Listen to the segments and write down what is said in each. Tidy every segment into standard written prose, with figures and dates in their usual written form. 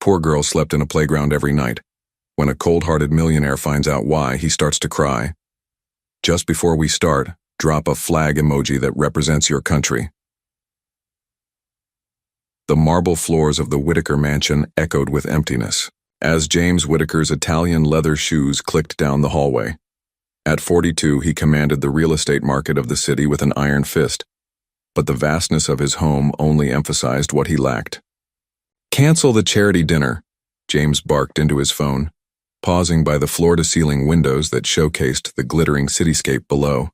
poor girl slept in a playground every night. When a cold-hearted millionaire finds out why, he starts to cry. Just before we start, drop a flag emoji that represents your country. The marble floors of the Whitaker mansion echoed with emptiness, as James Whitaker's Italian leather shoes clicked down the hallway. At 42, he commanded the real estate market of the city with an iron fist, but the vastness of his home only emphasized what he lacked. "Cancel the charity dinner," James barked into his phone, pausing by the floor-to-ceiling windows that showcased the glittering cityscape below.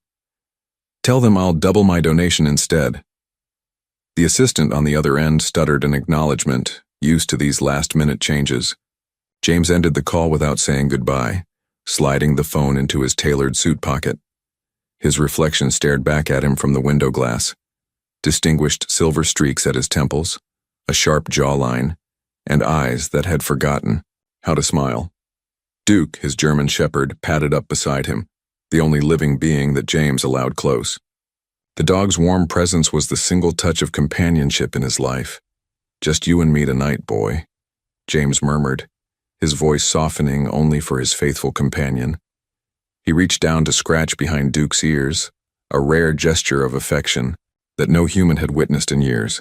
"Tell them I'll double my donation instead." The assistant on the other end stuttered an acknowledgement, used to these last-minute changes. James ended the call without saying goodbye, sliding the phone into his tailored suit pocket. His reflection stared back at him from the window glass, distinguished silver streaks at his temples, a sharp jawline, and eyes that had forgotten how to smile. Duke, his German shepherd, padded up beside him, the only living being that James allowed close. The dog's warm presence was the single touch of companionship in his life. "Just you and me tonight, boy," James murmured, his voice softening only for his faithful companion. He reached down to scratch behind Duke's ears, a rare gesture of affection that no human had witnessed in years.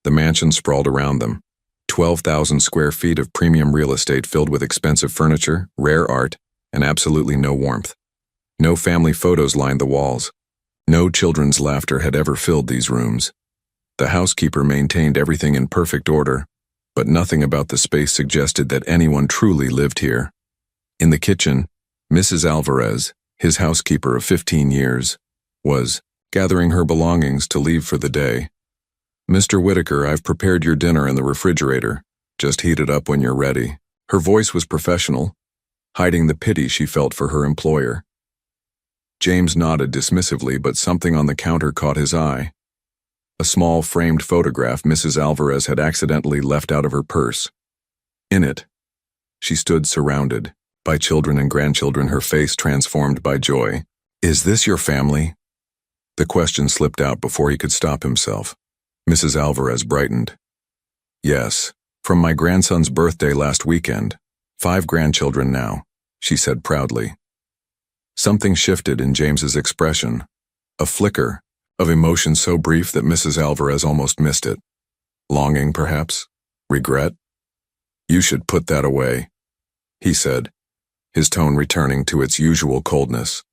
The mansion sprawled around them, 12,000 square feet of premium real estate filled with expensive furniture, rare art, and absolutely no warmth. No family photos lined the walls. No children's laughter had ever filled these rooms. The housekeeper maintained everything in perfect order, but nothing about the space suggested that anyone truly lived here. In the kitchen, Mrs. Alvarez, his housekeeper of 15 years, was gathering her belongings to leave for the day. "Mr. Whitaker, I've prepared your dinner in the refrigerator. Just heat it up when you're ready." Her voice was professional, hiding the pity she felt for her employer. James nodded dismissively, but something on the counter caught his eye. A small framed photograph Mrs. Alvarez had accidentally left out of her purse. In it, she stood surrounded by children and grandchildren, her face transformed by joy. "Is this your family?" The question slipped out before he could stop himself. Mrs. Alvarez brightened. "Yes, from my grandson's birthday last weekend. 5 grandchildren now," she said proudly. Something shifted in James's expression, a flicker of emotion so brief that Mrs. Alvarez almost missed it. Longing, perhaps? Regret? "You should put that away," he said, his tone returning to its usual coldness.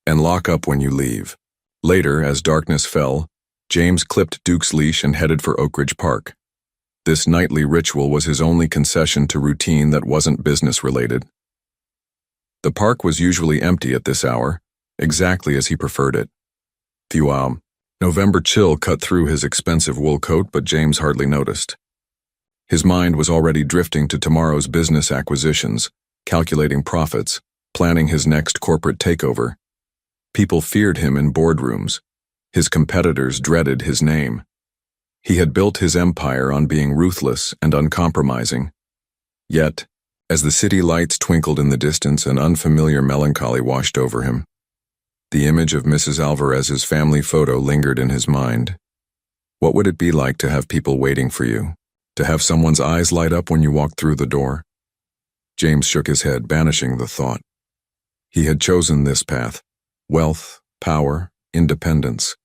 "And lock up when you leave." Later, as darkness fell, James clipped Duke's leash and headed for Oak Ridge Park. This nightly ritual was his only concession to routine that wasn't business-related. The park was usually empty at this hour, exactly as he preferred it. The November chill cut through his expensive wool coat, but James hardly noticed. His mind was already drifting to tomorrow's business acquisitions, calculating profits, planning his next corporate takeover. People feared him in boardrooms. His competitors dreaded his name. He had built his empire on being ruthless and uncompromising. Yet, as the city lights twinkled in the distance, an unfamiliar melancholy washed over him. The image of Mrs. Alvarez's family photo lingered in his mind. What would it be like to have people waiting for you? To have someone's eyes light up when you walked through the door? James shook his head, banishing the thought. He had chosen this path: wealth, power, independence.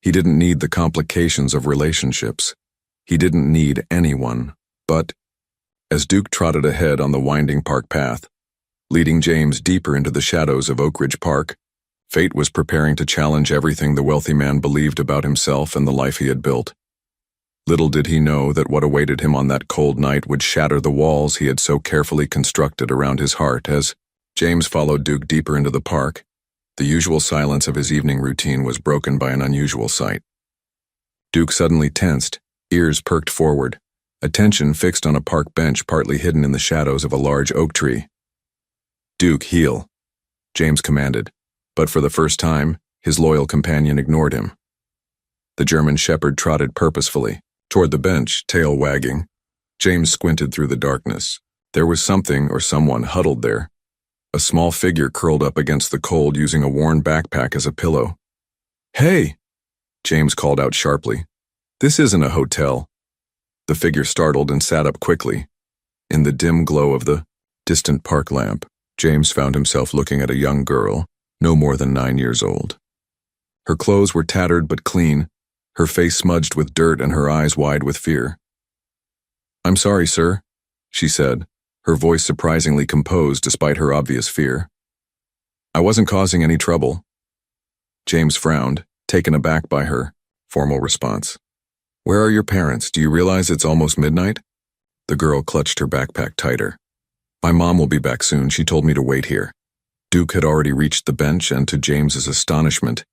He didn't need the complications of relationships. He didn't need anyone. But, as Duke trotted ahead on the winding park path, leading James deeper into the shadows of Oak Ridge Park, fate was preparing to challenge everything the wealthy man believed about himself and the life he had built. Little did he know that what awaited him on that cold night would shatter the walls he had so carefully constructed around his heart. As James followed Duke deeper into the park, the usual silence of his evening routine was broken by an unusual sight. Duke suddenly tensed, ears perked forward, attention fixed on a park bench partly hidden in the shadows of a large oak tree. "Duke, heel," James commanded, but for the first time, his loyal companion ignored him. The German shepherd trotted purposefully toward the bench, tail wagging. James squinted through the darkness. There was something or someone huddled there. A small figure curled up against the cold, using a worn backpack as a pillow. "Hey!" James called out sharply. "This isn't a hotel." The figure startled and sat up quickly. In the dim glow of the distant park lamp, James found himself looking at a young girl, no more than 9 years old. Her clothes were tattered but clean, her face smudged with dirt and her eyes wide with fear. "I'm sorry, sir," she said, her voice surprisingly composed despite her obvious fear. "I wasn't causing any trouble." James frowned, taken aback by her formal response. "Where are your parents? Do you realize it's almost midnight?" The girl clutched her backpack tighter. "My mom will be back soon. She told me to wait here." Duke had already reached the bench and, to James's astonishment,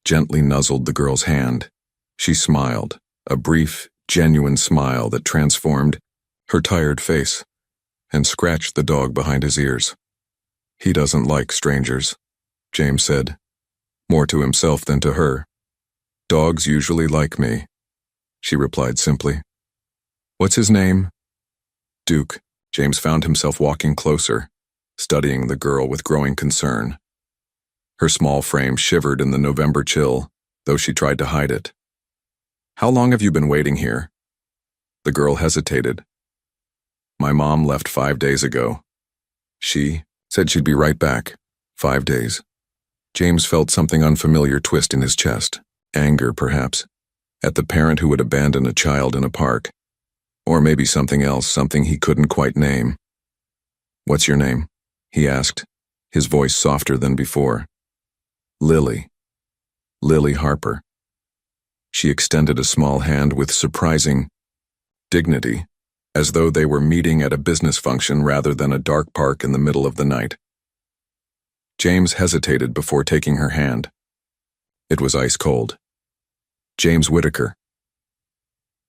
gently nuzzled the girl's hand. She smiled, a brief, genuine smile that transformed her tired face, and scratched the dog behind his ears. "He doesn't like strangers," James said, more to himself than to her. "Dogs usually like me," she replied simply. "What's his name?" "Duke." James found himself walking closer, studying the girl with growing concern. Her small frame shivered in the November chill, though she tried to hide it. "How long have you been waiting here?" The girl hesitated. "My mom left 5 days ago. She said she'd be right back. 5 days. James felt something unfamiliar twist in his chest. Anger, perhaps, at the parent who would abandon a child in a park. Or maybe something else, something he couldn't quite name. "What's your name?" he asked, his voice softer than before. "Lily. Lily Harper." She extended a small hand with surprising dignity, as though they were meeting at a business function rather than a dark park in the middle of the night. James hesitated before taking her hand. It was ice cold. "James Whitaker."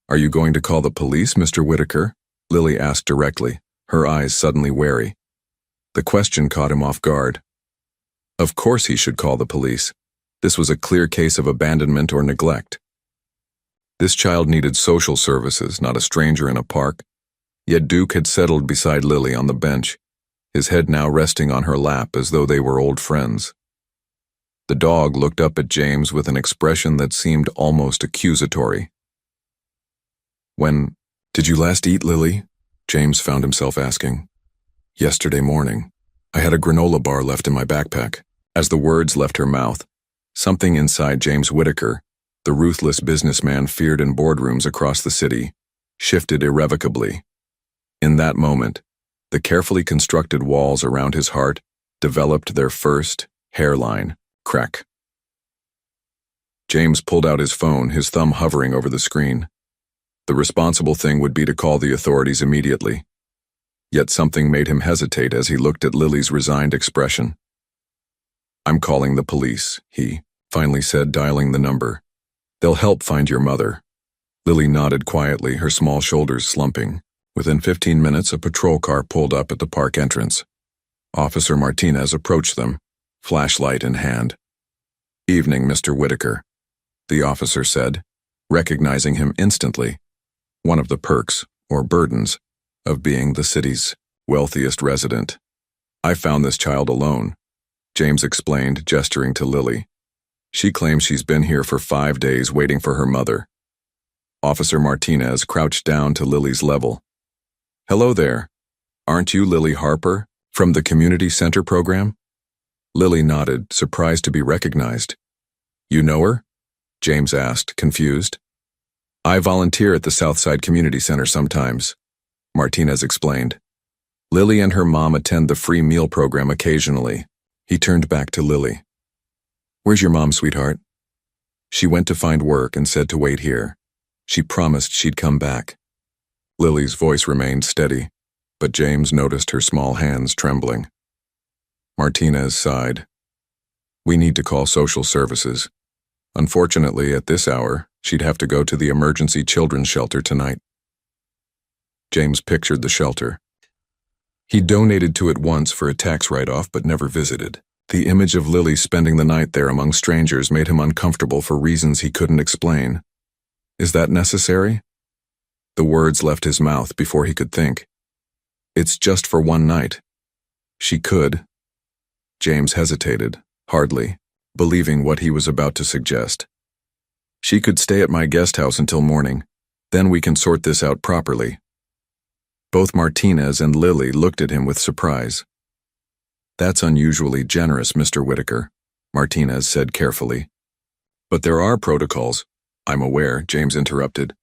"Are you going to call the police, Mr. Whitaker?" Lily asked directly, her eyes suddenly wary. The question caught him off guard. Of course he should call the police. This was a clear case of abandonment or neglect. This child needed social services, not a stranger in a park. Yet Duke had settled beside Lily on the bench, his head now resting on her lap as though they were old friends. The dog looked up at James with an expression that seemed almost accusatory. "When did you last eat, Lily?" James found himself asking. "Yesterday morning. I had a granola bar left in my backpack." As the words left her mouth, something inside James Whitaker, the ruthless businessman feared in boardrooms across the city, shifted irrevocably. In that moment, the carefully constructed walls around his heart developed their first hairline crack. James pulled out his phone, his thumb hovering over the screen. The responsible thing would be to call the authorities immediately. Yet something made him hesitate as he looked at Lily's resigned expression. "I'm calling the police," he finally said, dialing the number. "They'll help find your mother." Lily nodded quietly, her small shoulders slumping. Within 15 minutes, a patrol car pulled up at the park entrance. Officer Martinez approached them, flashlight in hand. "Evening, Mr. Whitaker," the officer said, recognizing him instantly. One of the perks, or burdens, of being the city's wealthiest resident. "I found this child alone," James explained, gesturing to Lily. "She claims she's been here for 5 days waiting for her mother." Officer Martinez crouched down to Lily's level. "Hello there. Aren't you Lily Harper, from the Community Center program?" Lily nodded, surprised to be recognized. "You know her?" James asked, confused. "I volunteer at the Southside Community Center sometimes," Martinez explained. "Lily and her mom attend the free meal program occasionally." He turned back to Lily. "Where's your mom, sweetheart?" "She went to find work and said to wait here. She promised she'd come back." Lily's voice remained steady, but James noticed her small hands trembling. Martinez sighed. "We need to call social services. Unfortunately, at this hour, she'd have to go to the emergency children's shelter tonight." James pictured the shelter. He donated to it once for a tax write-off but never visited. The image of Lily spending the night there among strangers made him uncomfortable for reasons he couldn't explain. Is that necessary? The words left his mouth before he could think. "It's just for one night. She could." James hesitated, hardly believing what he was about to suggest. "She could stay at my guest house until morning. Then we can sort this out properly." Both Martinez and Lily looked at him with surprise. "That's unusually generous, Mr. Whitaker," Martinez said carefully. "But there are protocols." "I'm aware," James interrupted.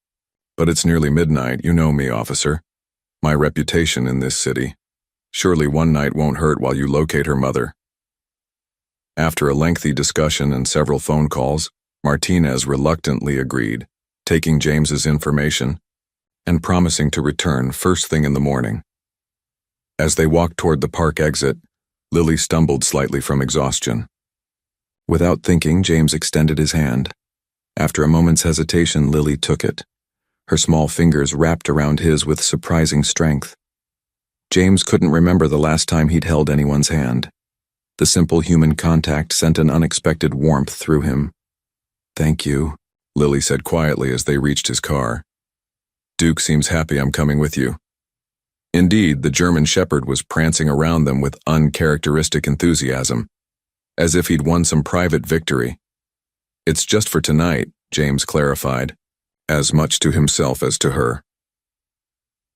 "But it's nearly midnight. You know me, officer. My reputation in this city. Surely one night won't hurt while you locate her mother." After a lengthy discussion and several phone calls, Martinez reluctantly agreed, taking James's information and promising to return first thing in the morning. As they walked toward the park exit, Lily stumbled slightly from exhaustion. Without thinking, James extended his hand. After a moment's hesitation, Lily took it. Her small fingers wrapped around his with surprising strength. James couldn't remember the last time he'd held anyone's hand. The simple human contact sent an unexpected warmth through him. "Thank you," Lily said quietly as they reached his car. "Duke seems happy I'm coming with you." Indeed, the German Shepherd was prancing around them with uncharacteristic enthusiasm, as if he'd won some private victory. "It's just for tonight," James clarified, as much to himself as to her.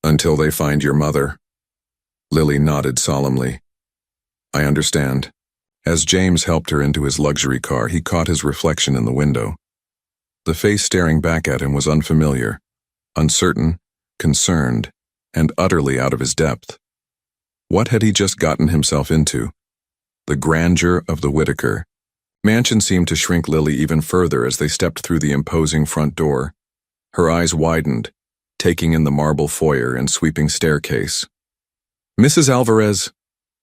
"Until they find your mother." Lily nodded solemnly. "I understand." As James helped her into his luxury car, he caught his reflection in the window. The face staring back at him was unfamiliar, uncertain, concerned, and utterly out of his depth. What had he just gotten himself into? The grandeur of the Whitaker mansion seemed to shrink Lily even further as they stepped through the imposing front door. Her eyes widened, taking in the marble foyer and sweeping staircase. "Mrs. Alvarez,"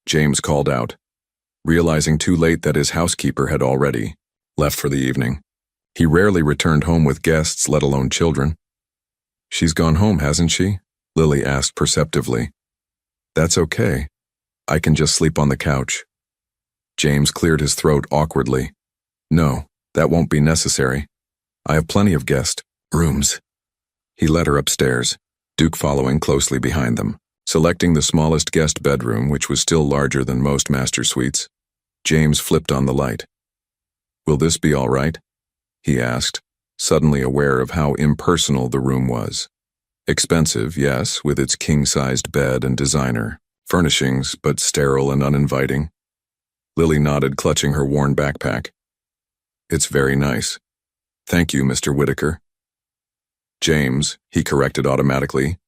James called out, realizing too late that his housekeeper had already left for the evening. He rarely returned home with guests, let alone children. "She's gone home, hasn't she?" Lily asked perceptively. "That's okay. I can just sleep on the couch." James cleared his throat awkwardly. "No, that won't be necessary. I have plenty of guest rooms." He led her upstairs, Duke following closely behind them. Selecting the smallest guest bedroom, which was still larger than most master suites, James flipped on the light. "Will this be all right?" he asked, suddenly aware of how impersonal the room was. Expensive, yes, with its king-sized bed and designer furnishings, but sterile and uninviting. Lily nodded, clutching her worn backpack. "It's very nice. Thank you, Mr. Whitaker." "James," he corrected automatically,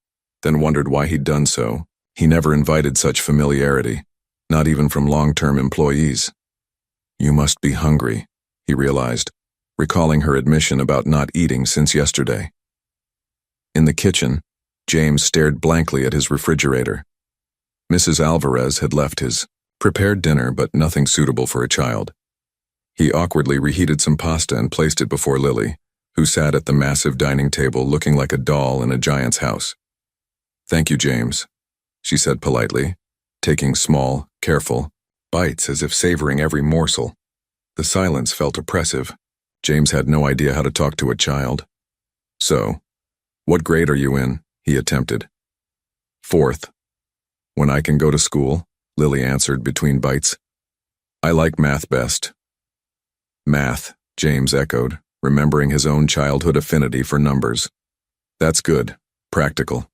then wondered why he'd done so. He never invited such familiarity, not even from long-term employees. "You must be hungry," he realized, recalling her admission about not eating since yesterday. In the kitchen, James stared blankly at his refrigerator. Mrs. Alvarez had left his prepared dinner, but nothing suitable for a child. He awkwardly reheated some pasta and placed it before Lily, who sat at the massive dining table looking like a doll in a giant's house. "Thank you, James," she said politely, taking small, careful bites as if savoring every morsel. The silence felt oppressive. James had no idea how to talk to a child. "So, what grade are you in?" he attempted. "Fourth. When I can go to school," Lily answered between bites. "I like math best." "Math," James echoed, remembering his own childhood affinity for numbers. "That's good. Practical."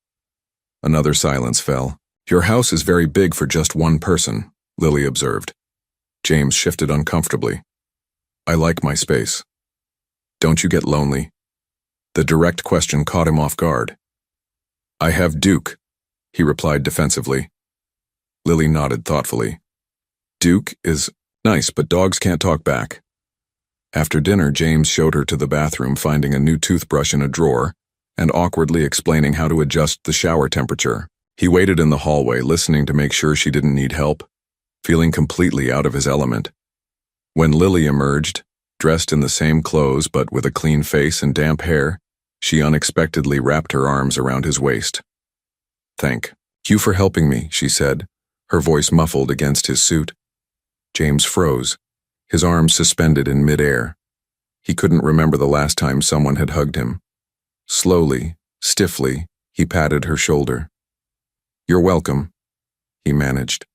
Another silence fell. "Your house is very big for just one person," Lily observed. James shifted uncomfortably. "I like my space." "Don't you get lonely?" The direct question caught him off guard. "I have Duke," he replied defensively. Lily nodded thoughtfully. "Duke is nice, but dogs can't talk back." After dinner, James showed her to the bathroom, finding a new toothbrush in a drawer and awkwardly explaining how to adjust the shower temperature. He waited in the hallway, listening to make sure she didn't need help, feeling completely out of his element. When Lily emerged, dressed in the same clothes but with a clean face and damp hair, she unexpectedly wrapped her arms around his waist. "Thank you for helping me," she said, her voice muffled against his suit. James froze, his arms suspended in midair. He couldn't remember the last time someone had hugged him. Slowly, stiffly, he patted her shoulder. "You're welcome," he managed.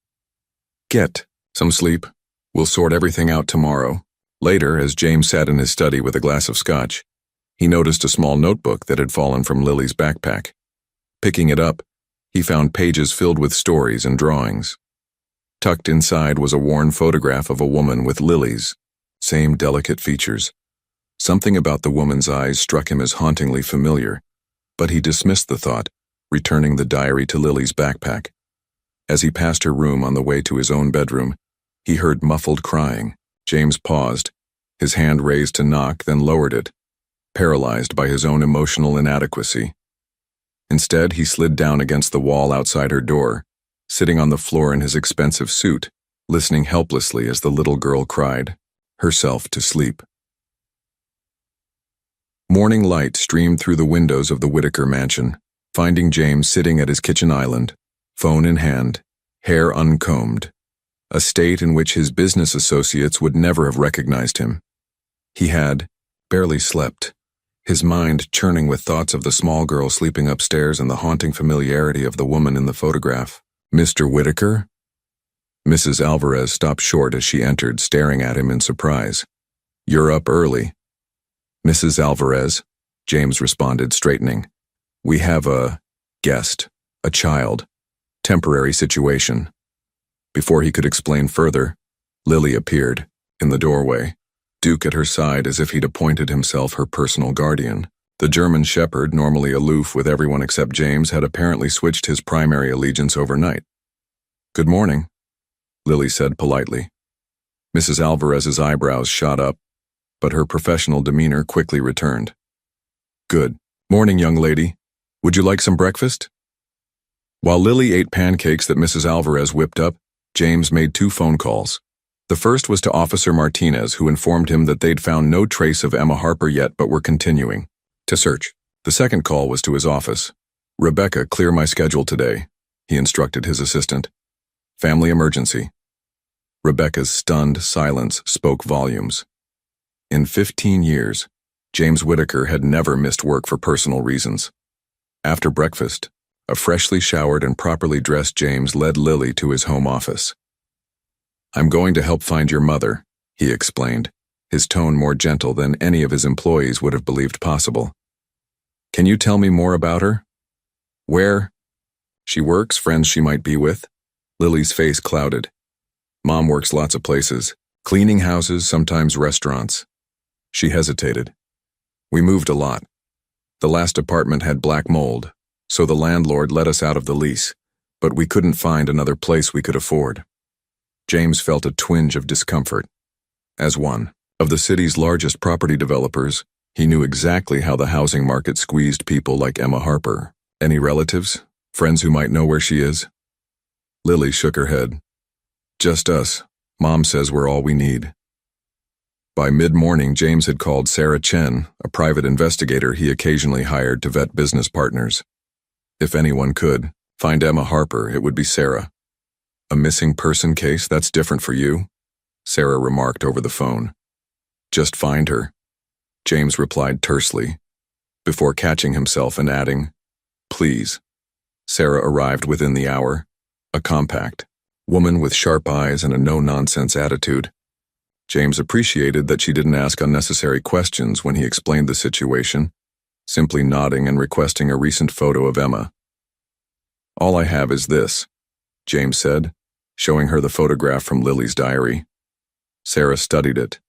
"Get some sleep. We'll sort everything out tomorrow." Later, as James sat in his study with a glass of scotch, He noticed a small notebook that had fallen from Lily's backpack. Picking it up, he found pages filled with stories and drawings. Tucked inside was a worn photograph of a woman with Lily's same delicate features. Something about the woman's eyes struck him as hauntingly familiar, but he dismissed the thought, returning the diary to Lily's backpack. As he passed her room on the way to his own bedroom, he heard muffled crying. James paused, his hand raised to knock, then lowered it, paralyzed by his own emotional inadequacy. Instead, he slid down against the wall outside her door, sitting on the floor in his expensive suit, listening helplessly as the little girl cried herself to sleep. Morning light streamed through the windows of the Whitaker mansion, finding James sitting at his kitchen island, phone in hand, hair uncombed, a state in which his business associates would never have recognized him. He had barely slept, his mind churning with thoughts of the small girl sleeping upstairs and the haunting familiarity of the woman in the photograph. "Mr. Whitaker?" Mrs. Alvarez stopped short as she entered, staring at him in surprise. "You're up early." "Mrs. Alvarez," James responded, straightening. "We have a guest, a child, temporary situation." Before he could explain further, Lily appeared, in the doorway, Duke at her side as if he'd appointed himself her personal guardian. The German shepherd, normally aloof with everyone except James, had apparently switched his primary allegiance overnight. "Good morning," Lily said politely. Mrs. Alvarez's eyebrows shot up, but her professional demeanor quickly returned. "Good morning, young lady. Would you like some breakfast?" While Lily ate pancakes that Mrs. Alvarez whipped up, James made 2 phone calls. The first was to Officer Martinez, who informed him that they'd found no trace of Emma Harper yet but were continuing to search. The second call was to his office. "Rebecca, clear my schedule today," he instructed his assistant. "Family emergency." Rebecca's stunned silence spoke volumes. In 15 years, James Whitaker had never missed work for personal reasons. After breakfast, a freshly showered and properly dressed James led Lily to his home office. "I'm going to help find your mother," he explained, his tone more gentle than any of his employees would have believed possible. "Can you tell me more about her? Where she works, friends she might be with?" Lily's face clouded. "Mom works lots of places, cleaning houses, sometimes restaurants." She hesitated. "We moved a lot. The last apartment had black mold, so the landlord let us out of the lease, but we couldn't find another place we could afford." James felt a twinge of discomfort. As one of the city's largest property developers, he knew exactly how the housing market squeezed people like Emma Harper. "Any relatives? Friends who might know where she is?" Lily shook her head. "Just us. Mom says we're all we need." By mid-morning, James had called Sarah Chen, a private investigator he occasionally hired to vet business partners. If anyone could find Emma Harper, it would be Sarah. "A missing person case, that's different for you," Sarah remarked over the phone. "Just find her," James replied tersely, before catching himself and adding, "Please." Sarah arrived within the hour, a compact woman with sharp eyes and a no-nonsense attitude. James appreciated that she didn't ask unnecessary questions when he explained the situation, simply nodding and requesting a recent photo of Emma. "All I have is this," James said, showing her the photograph from Lily's diary. Sarah studied it,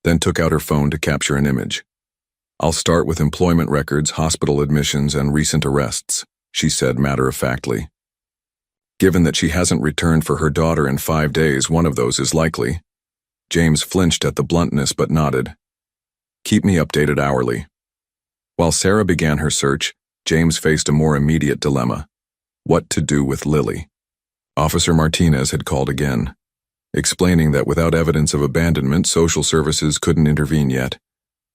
then took out her phone to capture an image. "I'll start with employment records, hospital admissions, and recent arrests," she said matter-of-factly. Given that she hasn't returned for her daughter in 5 days, one of those is likely. James flinched at the bluntness but nodded. "Keep me updated hourly." While Sarah began her search, James faced a more immediate dilemma: what to do with Lily. Officer Martinez had called again, explaining that without evidence of abandonment, social services couldn't intervene yet,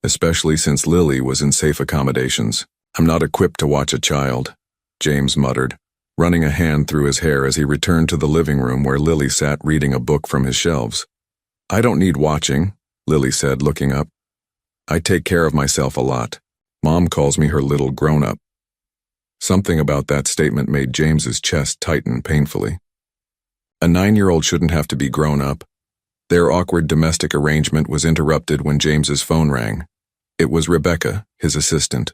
especially since Lily was in safe accommodations. "I'm not equipped to watch a child," James muttered, running a hand through his hair as he returned to the living room where Lily sat reading a book from his shelves. "I don't need watching," Lily said, looking up. "I take care of myself a lot. Mom calls me her little grown-up." Something about that statement made James's chest tighten painfully. A 9-year-old shouldn't have to be grown up. Their awkward domestic arrangement was interrupted when James's phone rang. It was Rebecca, his assistant.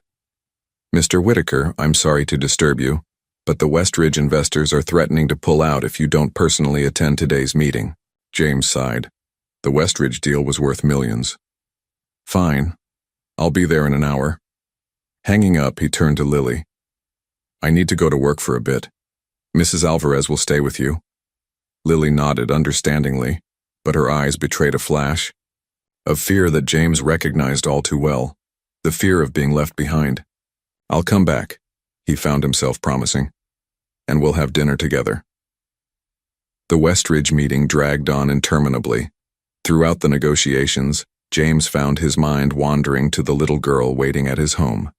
"Mr. Whitaker, I'm sorry to disturb you, but the Westridge investors are threatening to pull out if you don't personally attend today's meeting." James sighed. The Westridge deal was worth millions. "Fine. I'll be there in an hour." Hanging up, he turned to Lily. "I need to go to work for a bit. Mrs. Alvarez will stay with you." Lily nodded understandingly, but her eyes betrayed a flash of fear that James recognized all too well, the fear of being left behind. "I'll come back," he found himself promising, "and we'll have dinner together." The Westridge meeting dragged on interminably. Throughout the negotiations, James found his mind wandering to the little girl waiting at his home,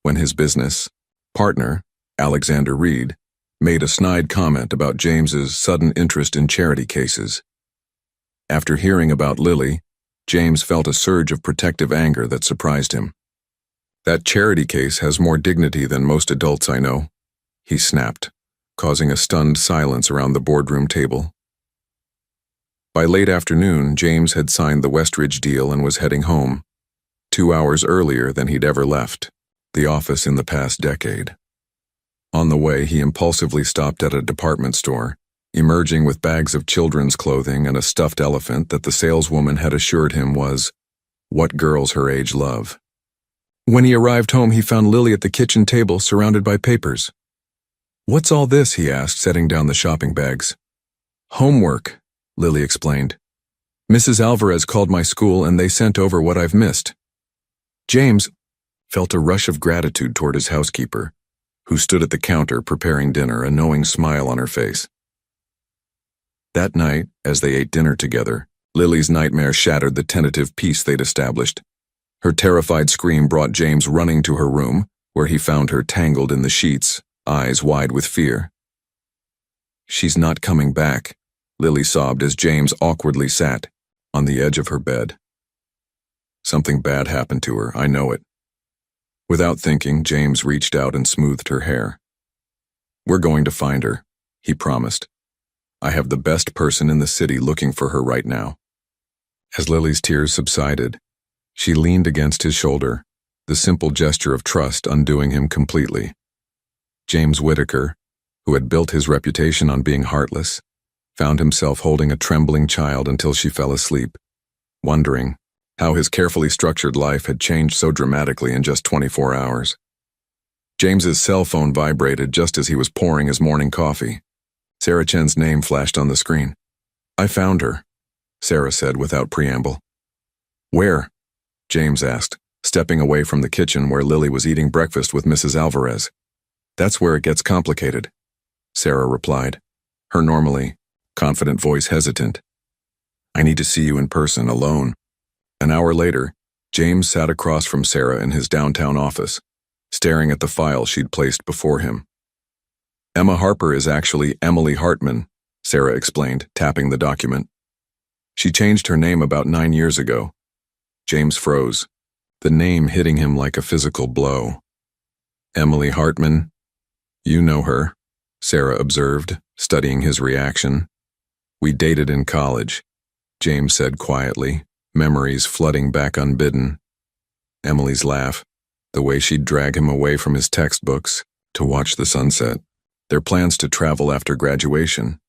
when his business partner, Alexander Reed, made a snide comment about James's sudden interest in charity cases. After hearing about Lily, James felt a surge of protective anger that surprised him. "That charity case has more dignity than most adults I know," he snapped, causing a stunned silence around the boardroom table. By late afternoon, James had signed the Westridge deal and was heading home, 2 hours earlier than he'd ever left the office in the past decade. On the way, he impulsively stopped at a department store, emerging with bags of children's clothing and a stuffed elephant that the saleswoman had assured him was what girls her age love. When he arrived home, he found Lily at the kitchen table surrounded by papers. "What's all this?" he asked, setting down the shopping bags. "Homework," Lily explained. "Mrs. Alvarez called my school and they sent over what I've missed." James felt a rush of gratitude toward his housekeeper, who stood at the counter preparing dinner, a knowing smile on her face. That night, as they ate dinner together, Lily's nightmare shattered the tentative peace they'd established. Her terrified scream brought James running to her room, where he found her tangled in the sheets, eyes wide with fear. "She's not coming back," Lily sobbed as James awkwardly sat on the edge of her bed. "Something bad happened to her, I know it." Without thinking, James reached out and smoothed her hair. "We're going to find her," he promised. "I have the best person in the city looking for her right now." As Lily's tears subsided, she leaned against his shoulder, the simple gesture of trust undoing him completely. James Whitaker, who had built his reputation on being heartless, found himself holding a trembling child until she fell asleep, wondering how his carefully structured life had changed so dramatically in just 24 hours. James's cell phone vibrated just as he was pouring his morning coffee. Sarah Chen's name flashed on the screen. "I found her," Sarah said without preamble. "Where?" James asked, stepping away from the kitchen where Lily was eating breakfast with Mrs. Alvarez. "That's where it gets complicated," Sarah replied, her normally confident voice hesitant. "I need to see you in person, alone." An hour later, James sat across from Sarah in his downtown office, staring at the file she'd placed before him. "Emma Harper is actually Emily Hartman," Sarah explained, tapping the document. "She changed her name about 9 years ago." James froze, the name hitting him like a physical blow. "Emily Hartman? You know her," Sarah observed, studying his reaction. "We dated in college," James said quietly, memories flooding back unbidden. Emily's laugh, the way she'd drag him away from his textbooks to watch the sunset, their plans to travel after graduation.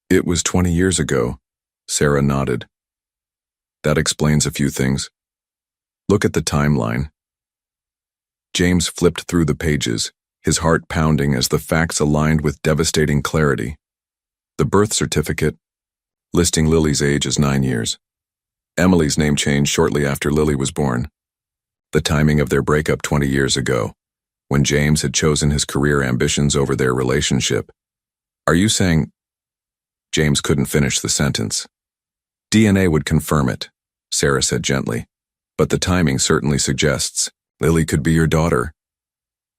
"It was 20 years ago," Sarah nodded. "That explains a few things. Look at the timeline." James flipped through the pages, his heart pounding as the facts aligned with devastating clarity. The birth certificate, listing Lily's age as 9 years. Emily's name changed shortly after Lily was born. The timing of their breakup 20 years ago, when James had chosen his career ambitions over their relationship. "Are you saying—" James couldn't finish the sentence. "DNA would confirm it," Sarah said gently, "but the timing certainly suggests Lily could be your daughter."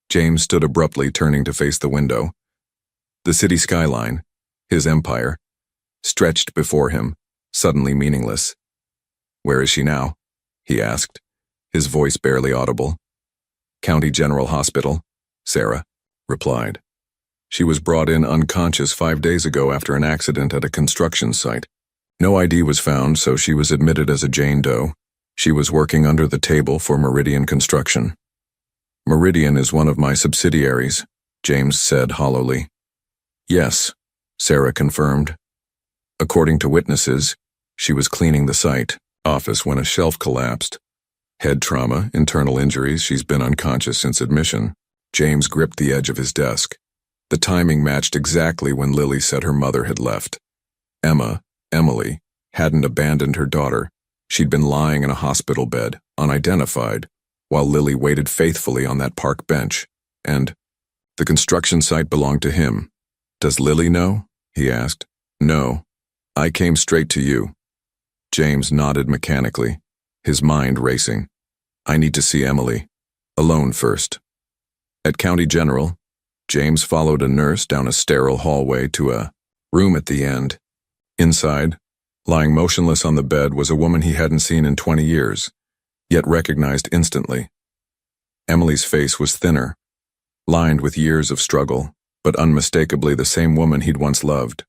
James stood abruptly, turning to face the window. The city skyline, his empire, stretched before him, suddenly meaningless. "Where is she now?" he asked, his voice barely audible. "County General Hospital," Sarah replied. "She was brought in unconscious 5 days ago after an accident at a construction site. No ID was found, so she was admitted as a Jane Doe. She was working under the table for Meridian Construction. Meridian is one of my subsidiaries, James said hollowly. Yes, Sarah confirmed. According to witnesses, she was cleaning the site office when a shelf collapsed. Head trauma, internal injuries, she's been unconscious since admission. James gripped the edge of his desk. The timing matched exactly when Lily said her mother had left. Emily, hadn't abandoned her daughter. She'd been lying in a hospital bed, unidentified, while Lily waited faithfully on that park bench. And the construction site belonged to him. Does Lily know? He asked. No. I came straight to you. James nodded mechanically, his mind racing. I need to see Emily. Alone first. At County General, James followed a nurse down a sterile hallway to a room at the end. Inside, lying motionless on the bed, was a woman he hadn't seen in 20 years, yet recognized instantly. Emily's face was thinner, lined with years of struggle, but unmistakably the same woman he'd once loved.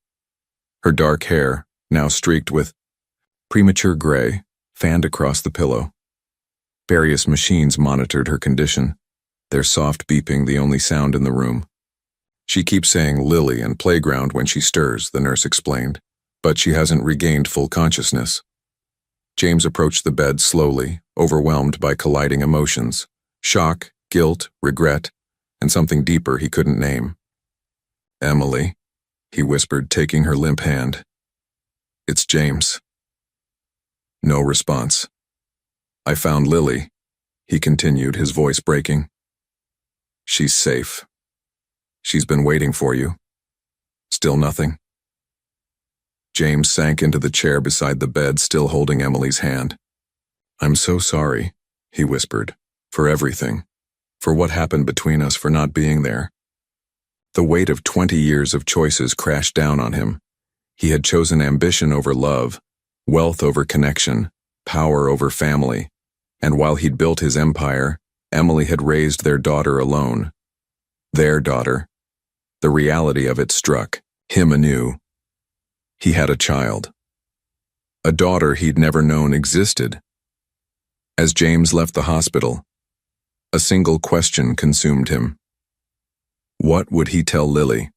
Her dark hair, now streaked with premature gray, fanned across the pillow. Various machines monitored her condition, their soft beeping the only sound in the room. She keeps saying Lily and playground when she stirs, the nurse explained, but she hasn't regained full consciousness. James approached the bed slowly, overwhelmed by colliding emotions, shock, guilt, regret, and something deeper he couldn't name. Emily, he whispered, taking her limp hand. It's James. No response. I found Lily, he continued, his voice breaking. She's safe. She's been waiting for you. Still nothing. James sank into the chair beside the bed, still holding Emily's hand. I'm so sorry, he whispered, for everything, for what happened between us, for not being there. The weight of 20 years of choices crashed down on him. He had chosen ambition over love, wealth over connection, power over family, and while he'd built his empire, Emily had raised their daughter alone. Their daughter. The reality of it struck him anew. He had a child. A daughter he'd never known existed. As James left the hospital, a single question consumed him. What would he tell Lily?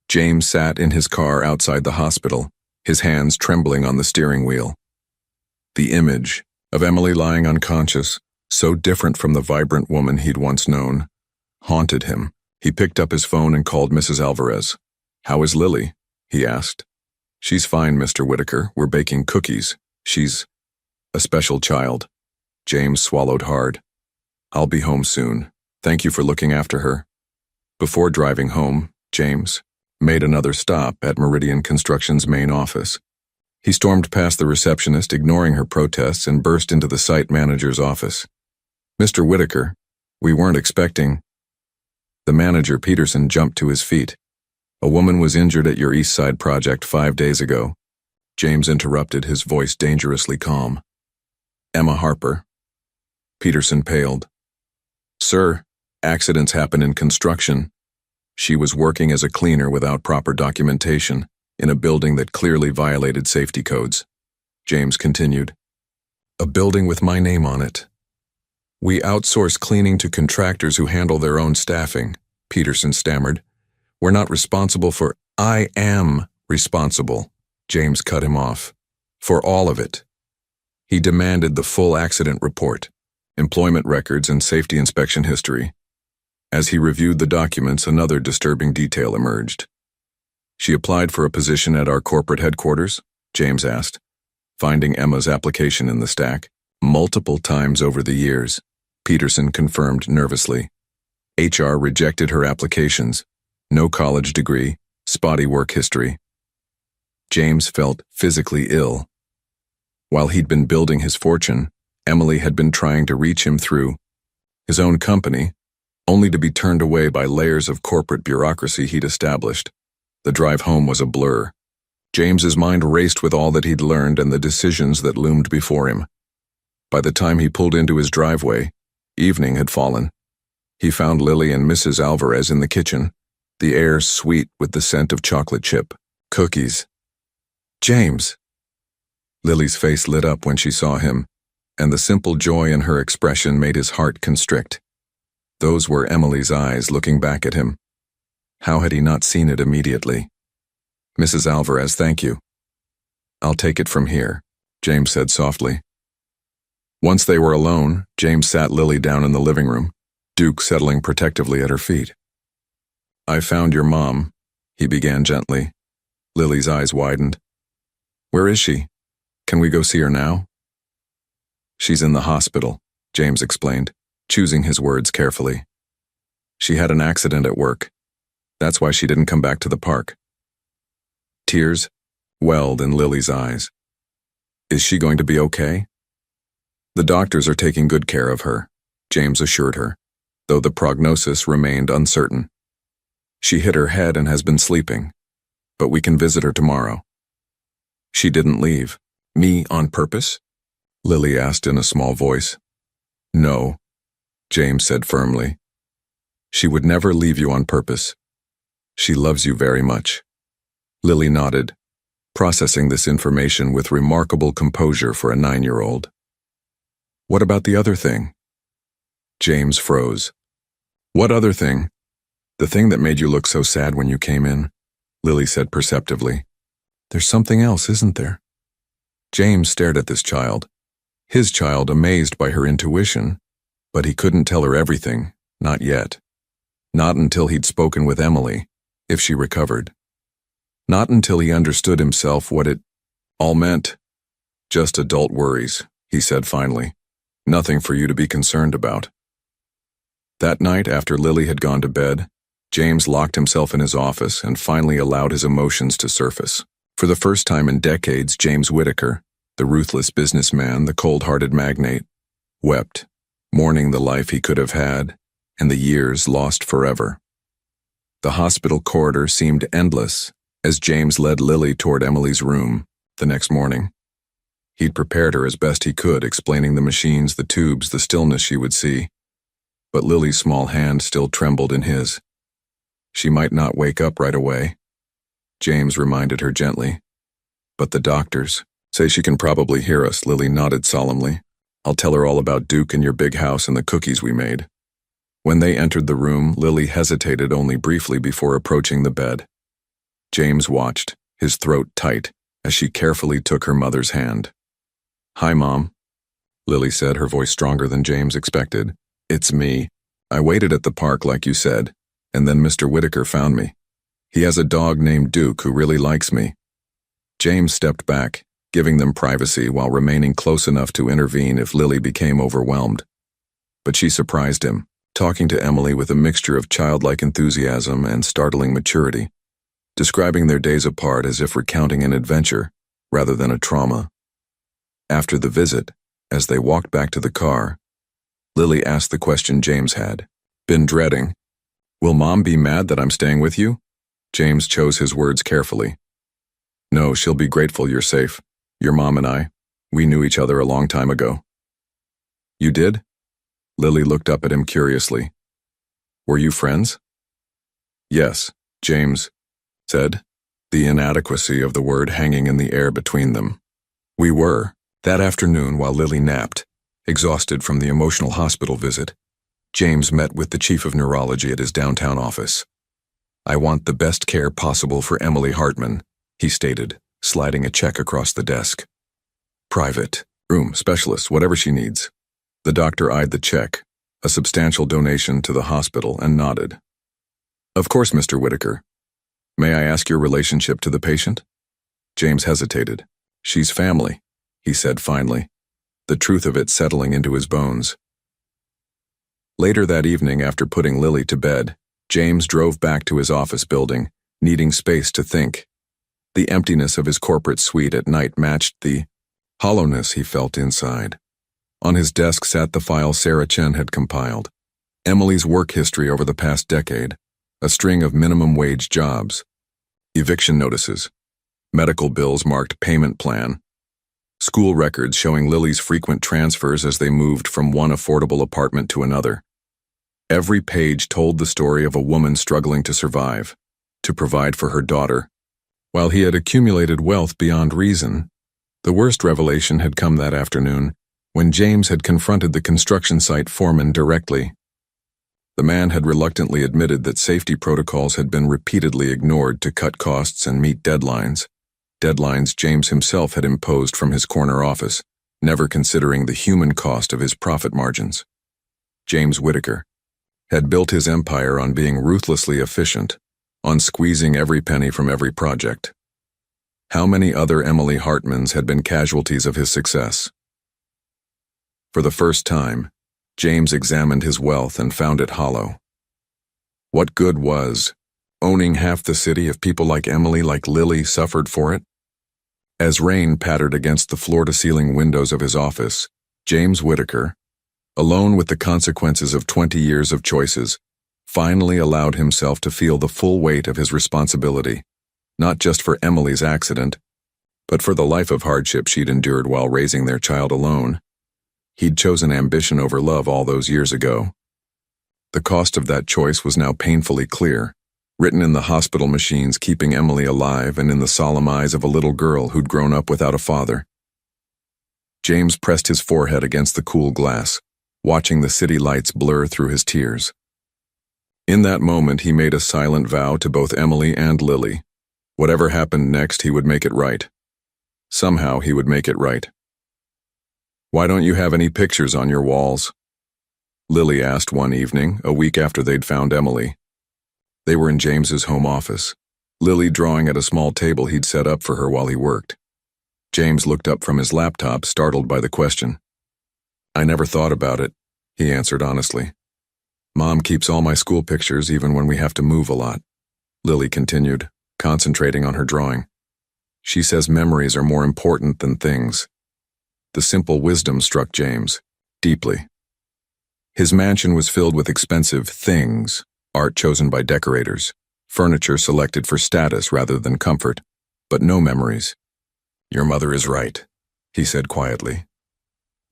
James sat in his car outside the hospital, his hands trembling on the steering wheel. The image of Emily lying unconscious, so different from the vibrant woman he'd once known, haunted him. He picked up his phone and called Mrs. Alvarez. How is Lily? He asked. She's fine, Mr. Whitaker. We're baking cookies. She's a special child. James swallowed hard. I'll be home soon. Thank you for looking after her. Before driving home, James made another stop at Meridian Construction's main office. He stormed past the receptionist, ignoring her protests, and burst into the site manager's office. Mr. Whitaker, we weren't expecting. The manager, Peterson, jumped to his feet. A woman was injured at your East Side project 5 days ago. James interrupted, his voice dangerously calm. Emma Harper. Peterson paled. Sir, accidents happen in construction. She was working as a cleaner without proper documentation, in a building that clearly violated safety codes. James continued. A building with my name on it. We outsource cleaning to contractors who handle their own staffing, Peterson stammered. We're not responsible for— I am responsible, James cut him off. For all of it. He demanded the full accident report, employment records, and safety inspection history. As he reviewed the documents, another disturbing detail emerged. She applied for a position at our corporate headquarters? James asked, finding Emma's application in the stack. Multiple times over the years, Peterson confirmed nervously. HR rejected her applications. No college degree, spotty work history. James felt physically ill. While he'd been building his fortune, Emily had been trying to reach him through his own company, only to be turned away by layers of corporate bureaucracy he'd established. The drive home was a blur. James's mind raced with all that he'd learned and the decisions that loomed before him. By the time he pulled into his driveway, evening had fallen. He found Lily and Mrs. Alvarez in the kitchen, the air sweet with the scent of chocolate chip cookies. James! Lily's face lit up when she saw him, and the simple joy in her expression made his heart constrict. Those were Emily's eyes looking back at him. How had he not seen it immediately? "Mrs. Alvarez, thank you." "I'll take it from here," James said softly. Once they were alone, James sat Lily down in the living room, Duke settling protectively at her feet. "I found your mom," he began gently. Lily's eyes widened. "Where is she? Can we go see her now?" "She's in the hospital," James explained, choosing his words carefully. "She had an accident at work. That's why she didn't come back to the park." Tears welled in Lily's eyes. "Is she going to be okay?" "The doctors are taking good care of her," James assured her, though the prognosis remained uncertain. "She hit her head and has been sleeping, but we can visit her tomorrow." "She didn't leave. Me on purpose?" Lily asked in a small voice. "No," James said firmly. "She would never leave you on purpose. She loves you very much." Lily nodded, processing this information with remarkable composure for a 9-year-old. "What about the other thing?" James froze. "What other thing?" "The thing that made you look so sad when you came in," Lily said perceptively. "There's something else, isn't there?" James stared at this child, his child amazed by her intuition, but he couldn't tell her everything, not yet. Not until he'd spoken with Emily, if she recovered. Not until he understood himself what it all meant. "Just adult worries," he said finally. "Nothing for you to be concerned about." That night, after Lily had gone to bed, James locked himself in his office and finally allowed his emotions to surface. For the first time in decades, James Whitaker, the ruthless businessman, the cold-hearted magnate, wept, mourning the life he could have had and the years lost forever. The hospital corridor seemed endless as James led Lily toward Emily's room the next morning. He'd prepared her as best he could, explaining the machines, the tubes, the stillness she would see. But Lily's small hand still trembled in his. "She might not wake up right away," James reminded her gently. "But the doctors say she can probably hear us." Lily nodded solemnly. "I'll tell her all about Duke and your big house and the cookies we made." When they entered the room, Lily hesitated only briefly before approaching the bed. James watched, his throat tight, as she carefully took her mother's hand. "Hi, Mom," Lily said, her voice stronger than James expected. "It's me. I waited at the park like you said, and then Mr. Whitaker found me. He has a dog named Duke who really likes me." James stepped back, giving them privacy while remaining close enough to intervene if Lily became overwhelmed. But she surprised him, talking to Emily with a mixture of childlike enthusiasm and startling maturity, describing their days apart as if recounting an adventure rather than a trauma. After the visit, as they walked back to the car, Lily asked the question James had been dreading. "Will Mom be mad that I'm staying with you?" James chose his words carefully. "No, she'll be grateful you're safe. Your mom and I, we knew each other a long time ago." "You did?" Lily looked up at him curiously. "Were you friends?" "Yes," James said, the inadequacy of the word hanging in the air between them. "We were." That afternoon, while Lily napped, exhausted from the emotional hospital visit, James met with the chief of neurology at his downtown office. "I want the best care possible for Emily Hartman," he stated, sliding a check across the desk. "Private, room, specialist, whatever she needs." The doctor eyed the check, a substantial donation to the hospital, and nodded. "Of course, Mr. Whitaker. May I ask your relationship to the patient?" James hesitated. "She's family," he said finally, the truth of it settling into his bones. Later that evening, after putting Lily to bed, James drove back to his office building, needing space to think. The emptiness of his corporate suite at night matched the hollowness he felt inside. On his desk sat the file Sarah Chen had compiled. Emily's work history over the past decade, a string of minimum wage jobs, eviction notices, medical bills marked payment plan, school records showing Lily's frequent transfers as they moved from one affordable apartment to another. Every page told the story of a woman struggling to survive, to provide for her daughter. While he had accumulated wealth beyond reason, The worst revelation had come that afternoon, when James had confronted the construction site foreman directly. The man had reluctantly admitted that safety protocols had been repeatedly ignored to cut costs and meet deadlines. Deadlines James himself had imposed from his corner office, never considering the human cost of his profit margins. James Whitaker had built his empire on being ruthlessly efficient, on squeezing every penny from every project. How many other Emily Hartmans had been casualties of his success? For the first time, James examined his wealth and found it hollow. What good was owning half the city if people like Emily, like Lily, suffered for it? As rain pattered against the floor-to-ceiling windows of his office, James Whitaker, alone with the consequences of 20 years of choices, finally allowed himself to feel the full weight of his responsibility, not just for Emily's accident, but for the life of hardship she'd endured while raising their child alone. He'd chosen ambition over love all those years ago. The cost of that choice was now painfully clear, written in the hospital machines keeping Emily alive and in the solemn eyes of a little girl who'd grown up without a father. James pressed his forehead against the cool glass, watching the city lights blur through his tears. In that moment, he made a silent vow to both Emily and Lily. Whatever happened next, he would make it right. Somehow, he would make it right. "Why don't you have any pictures on your walls?" Lily asked one evening, a week after they'd found Emily. They were in James's home office, Lily drawing at a small table he'd set up for her while he worked. James looked up from his laptop, startled by the question. "I never thought about it," he answered honestly. "Mom keeps all my school pictures even when we have to move a lot," Lily continued, concentrating on her drawing. "She says memories are more important than things." The simple wisdom struck James deeply. His mansion was filled with expensive things, art chosen by decorators, furniture selected for status rather than comfort, but no memories. "Your mother is right," he said quietly.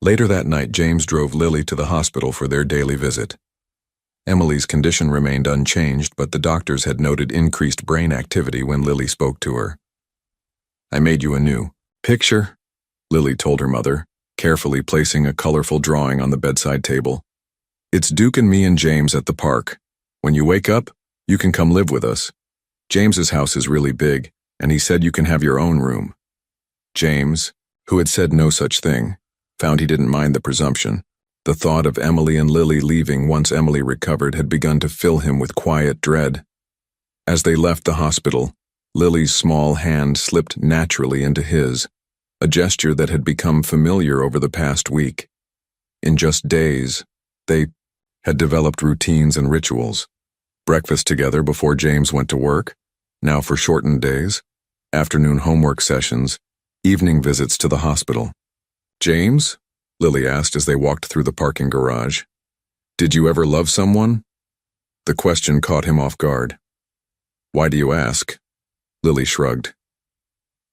Later that night, James drove Lily to the hospital for their daily visit. Emily's condition remained unchanged, but the doctors had noted increased brain activity when Lily spoke to her. "I made you a new picture," Lily told her mother, carefully placing a colorful drawing on the bedside table. "It's Duke and me and James at the park. When you wake up, you can come live with us. James's house is really big, and he said you can have your own room." James, who had said no such thing, found he didn't mind the presumption. The thought of Emily and Lily leaving once Emily recovered had begun to fill him with quiet dread. As they left the hospital, Lily's small hand slipped naturally into his, a gesture that had become familiar over the past week. In just days, they had developed routines and rituals. Breakfast together before James went to work, now for shortened days, afternoon homework sessions, evening visits to the hospital. "James?" Lily asked as they walked through the parking garage. "Did you ever love someone?" The question caught him off guard. "Why do you ask?" Lily shrugged.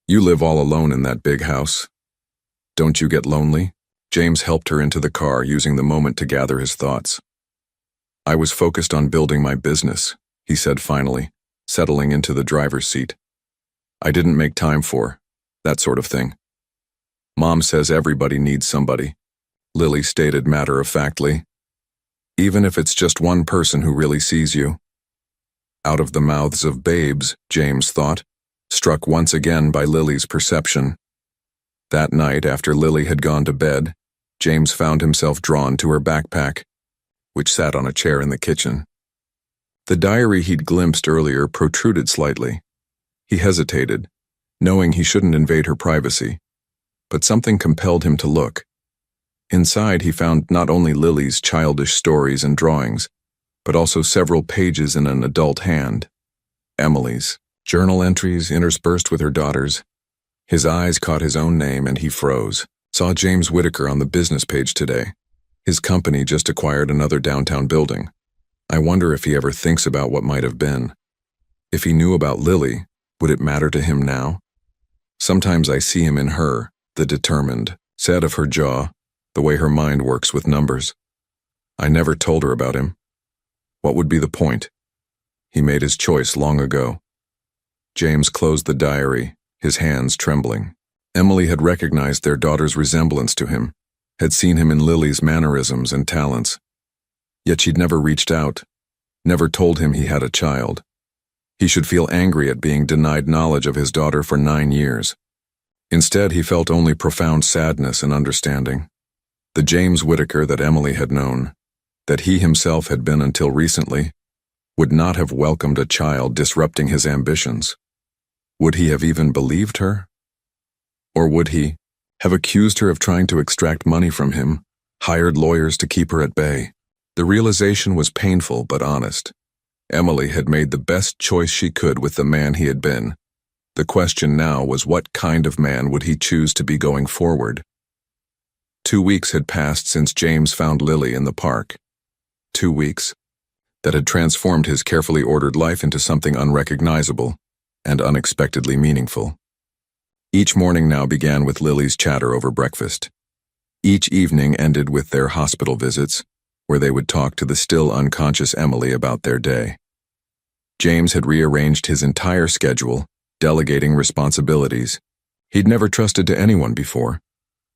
"You live all alone in that big house. Don't you get lonely?" James helped her into the car, using the moment to gather his thoughts. "I was focused on building my business," he said finally, settling into the driver's seat. "I didn't make time for that sort of thing." "Mom says everybody needs somebody," Lily stated matter-of-factly. "Even if it's just one person who really sees you." Out of the mouths of babes, James thought, struck once again by Lily's perception. That night, after Lily had gone to bed, James found himself drawn to her backpack, which sat on a chair in the kitchen. The diary he'd glimpsed earlier protruded slightly. He hesitated, knowing he shouldn't invade her privacy, but something compelled him to look. Inside, he found not only Lily's childish stories and drawings, but also several pages in an adult hand. Emily's journal entries interspersed with her daughter's. His eyes caught his own name and he froze. Saw James Whitaker on the business page today. His company just acquired another downtown building. I wonder if he ever thinks about what might have been. If he knew about Lily, would it matter to him now? Sometimes I see him in her, the determined, set of her jaw, the way her mind works with numbers. I never told her about him. What would be the point? He made his choice long ago. James closed the diary, his hands trembling. Emily had recognized their daughter's resemblance to him, had seen him in Lily's mannerisms and talents. Yet she'd never reached out, never told him he had a child. He should feel angry at being denied knowledge of his daughter for 9 years. Instead, he felt only profound sadness and understanding. The James Whitaker that Emily had known, that he himself had been until recently, would not have welcomed a child disrupting his ambitions. Would he have even believed her? Or would he have accused her of trying to extract money from him, hired lawyers to keep her at bay? The realization was painful but honest. Emily had made the best choice she could with the man he had been. The question now was, what kind of man would he choose to be going forward? 2 weeks had passed since James found Lily in the park. 2 weeks that had transformed his carefully ordered life into something unrecognizable and unexpectedly meaningful. Each morning now began with Lily's chatter over breakfast. Each evening ended with their hospital visits, where they would talk to the still unconscious Emily about their day. James had rearranged his entire schedule, delegating responsibilities. He'd never trusted to anyone before,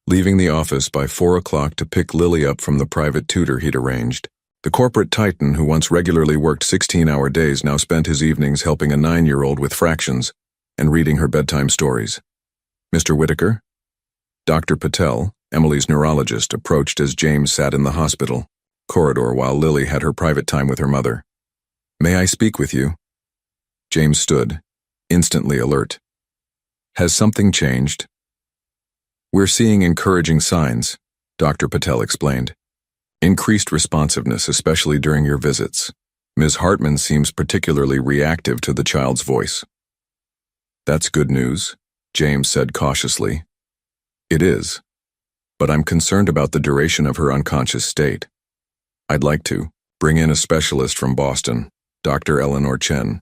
leaving the office by 4 o'clock to pick Lily up from the private tutor he'd arranged. The corporate titan who once regularly worked 16-hour days now spent his evenings helping a 9-year-old with fractions and reading her bedtime stories. Mr. Whitaker? Dr. Patel, Emily's neurologist, approached as James sat in the hospital corridor while Lily had her private time with her mother. May I speak with you? James stood, instantly alert. Has something changed? We're seeing encouraging signs, Dr. Patel explained. Increased responsiveness, especially during your visits. Ms. Hartman seems particularly reactive to the child's voice. That's good news, James said cautiously. It is, but I'm concerned about the duration of her unconscious state. I'd like to bring in a specialist from Boston, Dr. Eleanor Chen.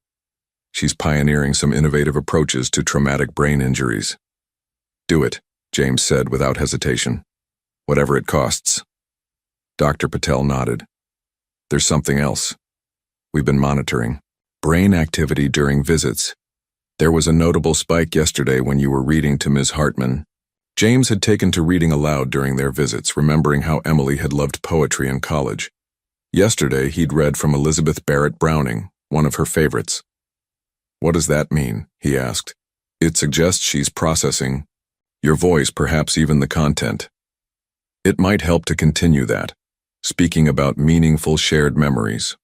She's pioneering some innovative approaches to traumatic brain injuries. Do it, James said without hesitation. Whatever it costs. Dr. Patel nodded. There's something else. We've been monitoring brain activity during visits. There was a notable spike yesterday when you were reading to Ms. Hartman. James had taken to reading aloud during their visits, remembering how Emily had loved poetry in college. Yesterday, he'd read from Elizabeth Barrett Browning, one of her favorites. What does that mean? He asked. It suggests she's processing your voice, perhaps even the content. It might help to continue that, speaking about meaningful shared memories.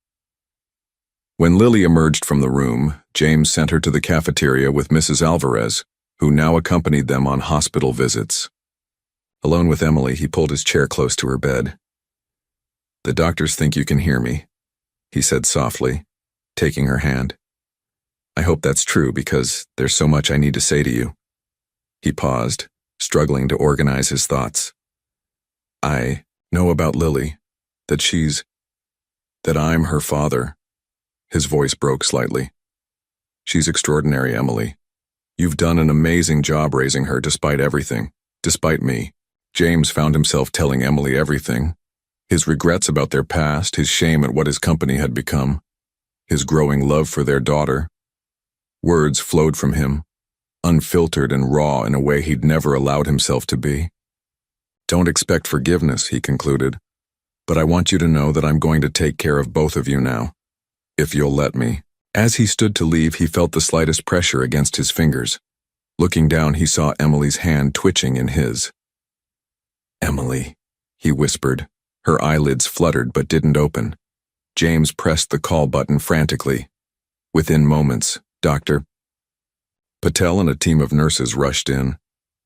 When Lily emerged from the room, James sent her to the cafeteria with Mrs. Alvarez, who now accompanied them on hospital visits. Alone with Emily, he pulled his chair close to her bed. The doctors think you can hear me, he said softly, taking her hand. I hope that's true because there's so much I need to say to you. He paused, struggling to organize his thoughts. I know about Lily, that I'm her father. His voice broke slightly. She's extraordinary, Emily. You've done an amazing job raising her despite everything, despite me. James found himself telling Emily everything. His regrets about their past, his shame at what his company had become, his growing love for their daughter. Words flowed from him, unfiltered and raw in a way he'd never allowed himself to be. Don't expect forgiveness, he concluded, but I want you to know that I'm going to take care of both of you now, if you'll let me. As he stood to leave, he felt the slightest pressure against his fingers. Looking down, he saw Emily's hand twitching in his. Emily, he whispered. Her eyelids fluttered but didn't open. James pressed the call button frantically. Within moments, Dr. Patel and a team of nurses rushed in.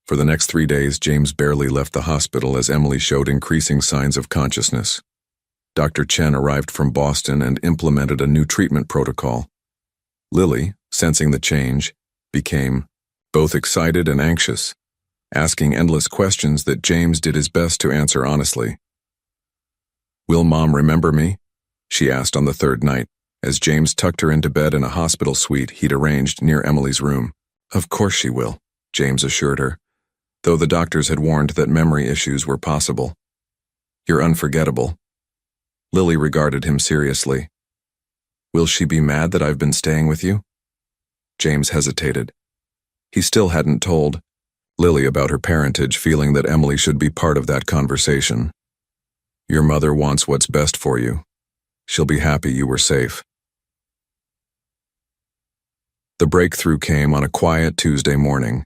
For the next 3 days, James barely left the hospital as Emily showed increasing signs of consciousness. Dr. Chen arrived from Boston and implemented a new treatment protocol. Lily, sensing the change, became both excited and anxious, asking endless questions that James did his best to answer honestly. Will Mom remember me? She asked on the 3rd night, as James tucked her into bed in a hospital suite he'd arranged near Emily's room. Of course she will, James assured her, though the doctors had warned that memory issues were possible. You're unforgettable. Lily regarded him seriously. Will she be mad that I've been staying with you? James hesitated. He still hadn't told Lily about her parentage, feeling that Emily should be part of that conversation. Your mother wants what's best for you. She'll be happy you were safe. The breakthrough came on a quiet Tuesday morning.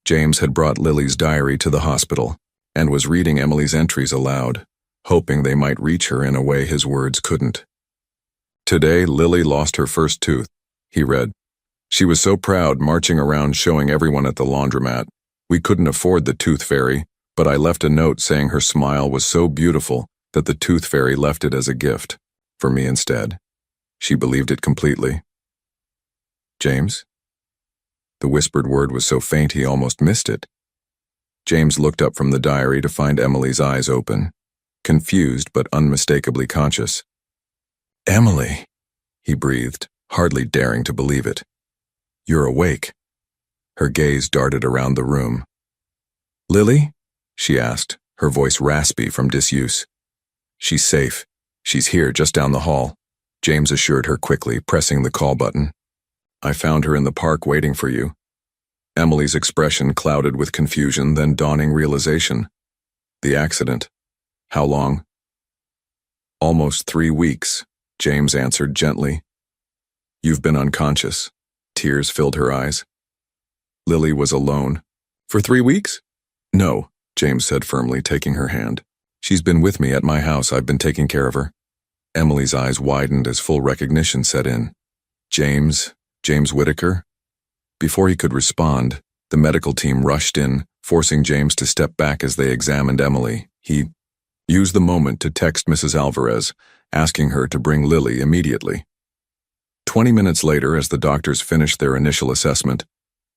James had brought Lily's diary to the hospital and was reading Emily's entries aloud, hoping they might reach her in a way his words couldn't. Today, Lily lost her first tooth, he read. She was so proud, marching around showing everyone at the laundromat. We couldn't afford the tooth fairy, but I left a note saying her smile was so beautiful that the tooth fairy left it as a gift, for me instead. She believed it completely. James? The whispered word was so faint he almost missed it. James looked up from the diary to find Emily's eyes open, confused but unmistakably conscious. Emily, he breathed, hardly daring to believe it. You're awake. Her gaze darted around the room. Lily? She asked, her voice raspy from disuse. She's safe. She's here, just down the hall, James assured her quickly, pressing the call button. I found her in the park waiting for you. Emily's expression clouded with confusion, then dawning realization. The accident. How long? Almost 3 weeks, James answered gently. You've been unconscious. Tears filled her eyes. Lily was alone. For 3 weeks? No, James said firmly, taking her hand. She's been with me at my house. I've been taking care of her. Emily's eyes widened as full recognition set in. James Whitaker? Before he could respond, the medical team rushed in, forcing James to step back as they examined Emily. He used the moment to text Mrs. Alvarez, asking her to bring Lily immediately. 20 minutes later, as the doctors finished their initial assessment,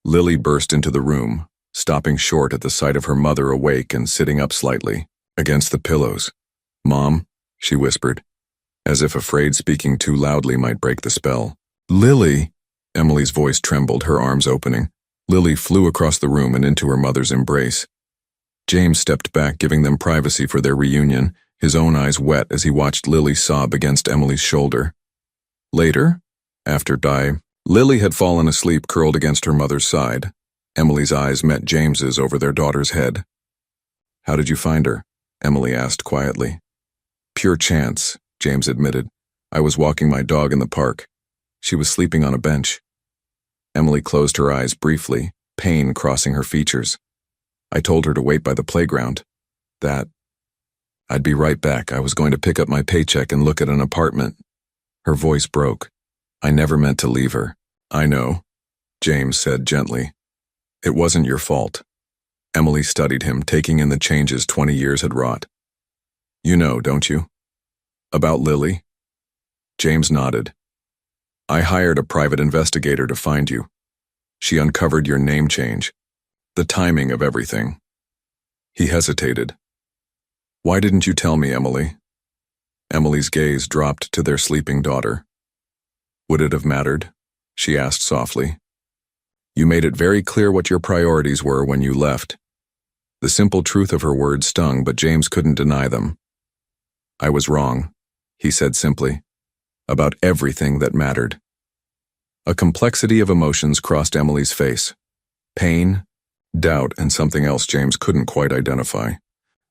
Lily burst into the room, stopping short at the sight of her mother awake and sitting up slightly, against the pillows. Mom, she whispered, as if afraid speaking too loudly might break the spell. Lily! Emily's voice trembled, her arms opening. Lily flew across the room and into her mother's embrace. James stepped back, giving them privacy for their reunion, his own eyes wet as he watched Lily sob against Emily's shoulder. Later, after Lily had fallen asleep curled against her mother's side. Emily's eyes met James's over their daughter's head. How did you find her? Emily asked quietly. Pure chance, James admitted. I was walking my dog in the park. She was sleeping on a bench. Emily closed her eyes briefly, pain crossing her features. I told her to wait by the playground. I'd be right back. I was going to pick up my paycheck and look at an apartment. Her voice broke. I never meant to leave her. I know, James said gently. It wasn't your fault. Emily studied him, taking in the changes 20 years had wrought. You know, don't you? About Lily? James nodded. I hired a private investigator to find you. She uncovered your name change, the timing of everything. He hesitated. Why didn't you tell me, Emily? Emily's gaze dropped to their sleeping daughter. Would it have mattered? She asked softly. You made it very clear what your priorities were when you left. The simple truth of her words stung, but James couldn't deny them. I was wrong, he said simply, about everything that mattered. A complexity of emotions crossed Emily's face. Pain, doubt, and something else James couldn't quite identify.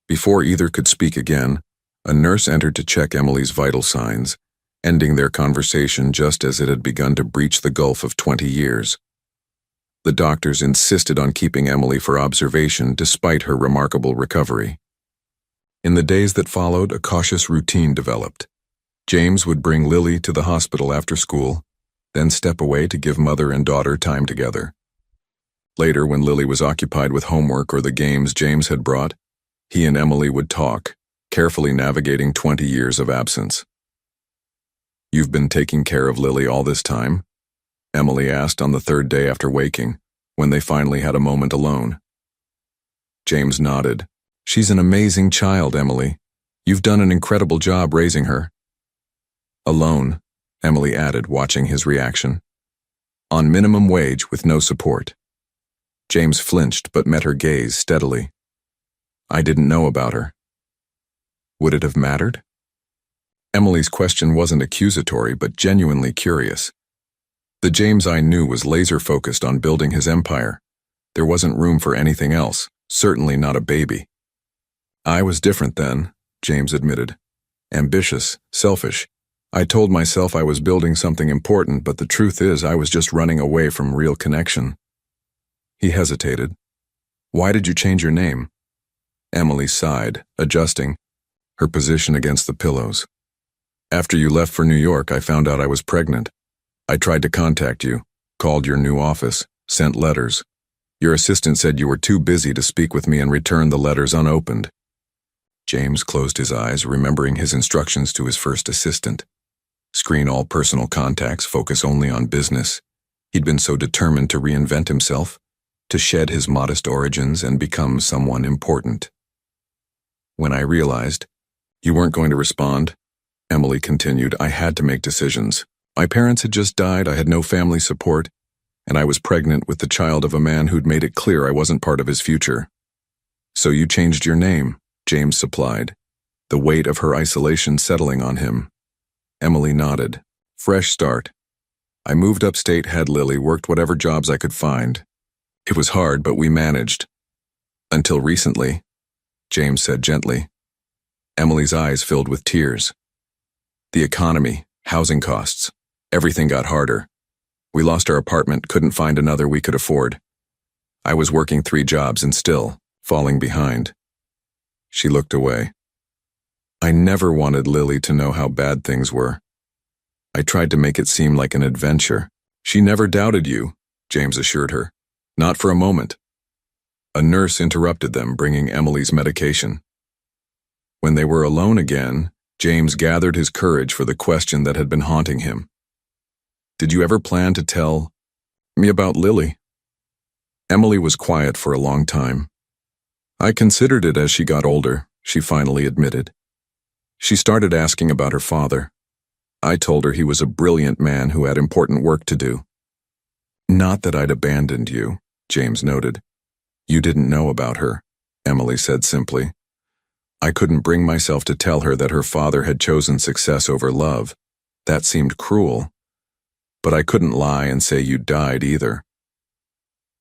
Before either could speak again, a nurse entered to check Emily's vital signs, ending their conversation just as it had begun to breach the gulf of 20 years. The doctors insisted on keeping Emily for observation despite her remarkable recovery. In the days that followed, a cautious routine developed. James would bring Lily to the hospital after school, then step away to give mother and daughter time together. Later, when Lily was occupied with homework or the games James had brought, he and Emily would talk, carefully navigating 20 years of absence. You've been taking care of Lily all this time? Emily asked on the third day after waking, when they finally had a moment alone. James nodded. She's an amazing child, Emily. You've done an incredible job raising her. Alone, Emily added, watching his reaction. On minimum wage with no support. James flinched but met her gaze steadily. I didn't know about her. Would it have mattered? Emily's question wasn't accusatory but genuinely curious. The James I knew was laser-focused on building his empire. There wasn't room for anything else, certainly not a baby. I was different then, James admitted. Ambitious, selfish. I told myself I was building something important, but the truth is I was just running away from real connection. He hesitated. Why did you change your name? Emily sighed, adjusting her position against the pillows. After you left for New York, I found out I was pregnant. I tried to contact you, called your new office, sent letters. Your assistant said you were too busy to speak with me and returned the letters unopened. James closed his eyes, remembering his instructions to his first assistant. Screen all personal contacts, focus only on business. He'd been so determined to reinvent himself, to shed his modest origins and become someone important. When I realized you weren't going to respond, Emily continued, I had to make decisions. My parents had just died, I had no family support, and I was pregnant with the child of a man who'd made it clear I wasn't part of his future. So you changed your name, James supplied, the weight of her isolation settling on him. Emily nodded. Fresh start. I moved upstate, had Lily, worked whatever jobs I could find. It was hard, but we managed. Until recently, James said gently. Emily's eyes filled with tears. The economy, housing costs, everything got harder. We lost our apartment, couldn't find another we could afford. I was working 3 jobs and still falling behind. She looked away. I never wanted Lily to know how bad things were. I tried to make it seem like an adventure. She never doubted you, James assured her. Not for a moment. A nurse interrupted them, bringing Emily's medication. When they were alone again, James gathered his courage for the question that had been haunting him. Did you ever plan to tell me about Lily? Emily was quiet for a long time. I considered it as she got older, she finally admitted. She started asking about her father. I told her he was a brilliant man who had important work to do. Not that I'd abandoned you, James noted. You didn't know about her, Emily said simply. I couldn't bring myself to tell her that her father had chosen success over love. That seemed cruel. But I couldn't lie and say you died either.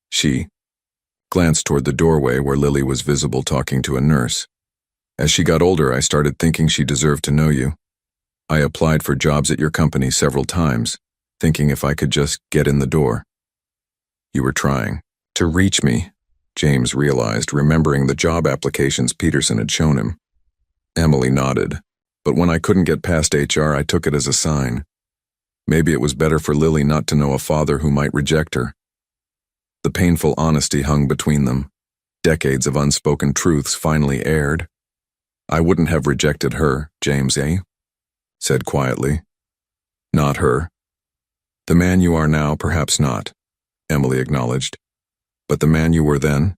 She glanced toward the doorway where Lily was visible talking to a nurse. As she got older, I started thinking she deserved to know you. I applied for jobs at your company several times, thinking if I could just get in the door. You were trying to reach me, James realized, remembering the job applications Peterson had shown him. Emily nodded, but when I couldn't get past HR, I took it as a sign. Maybe it was better for Lily not to know a father who might reject her. The painful honesty hung between them. Decades of unspoken truths finally aired. I wouldn't have rejected her, James, said quietly. Not her. The man you are now, perhaps not, Emily acknowledged. But the man you were then?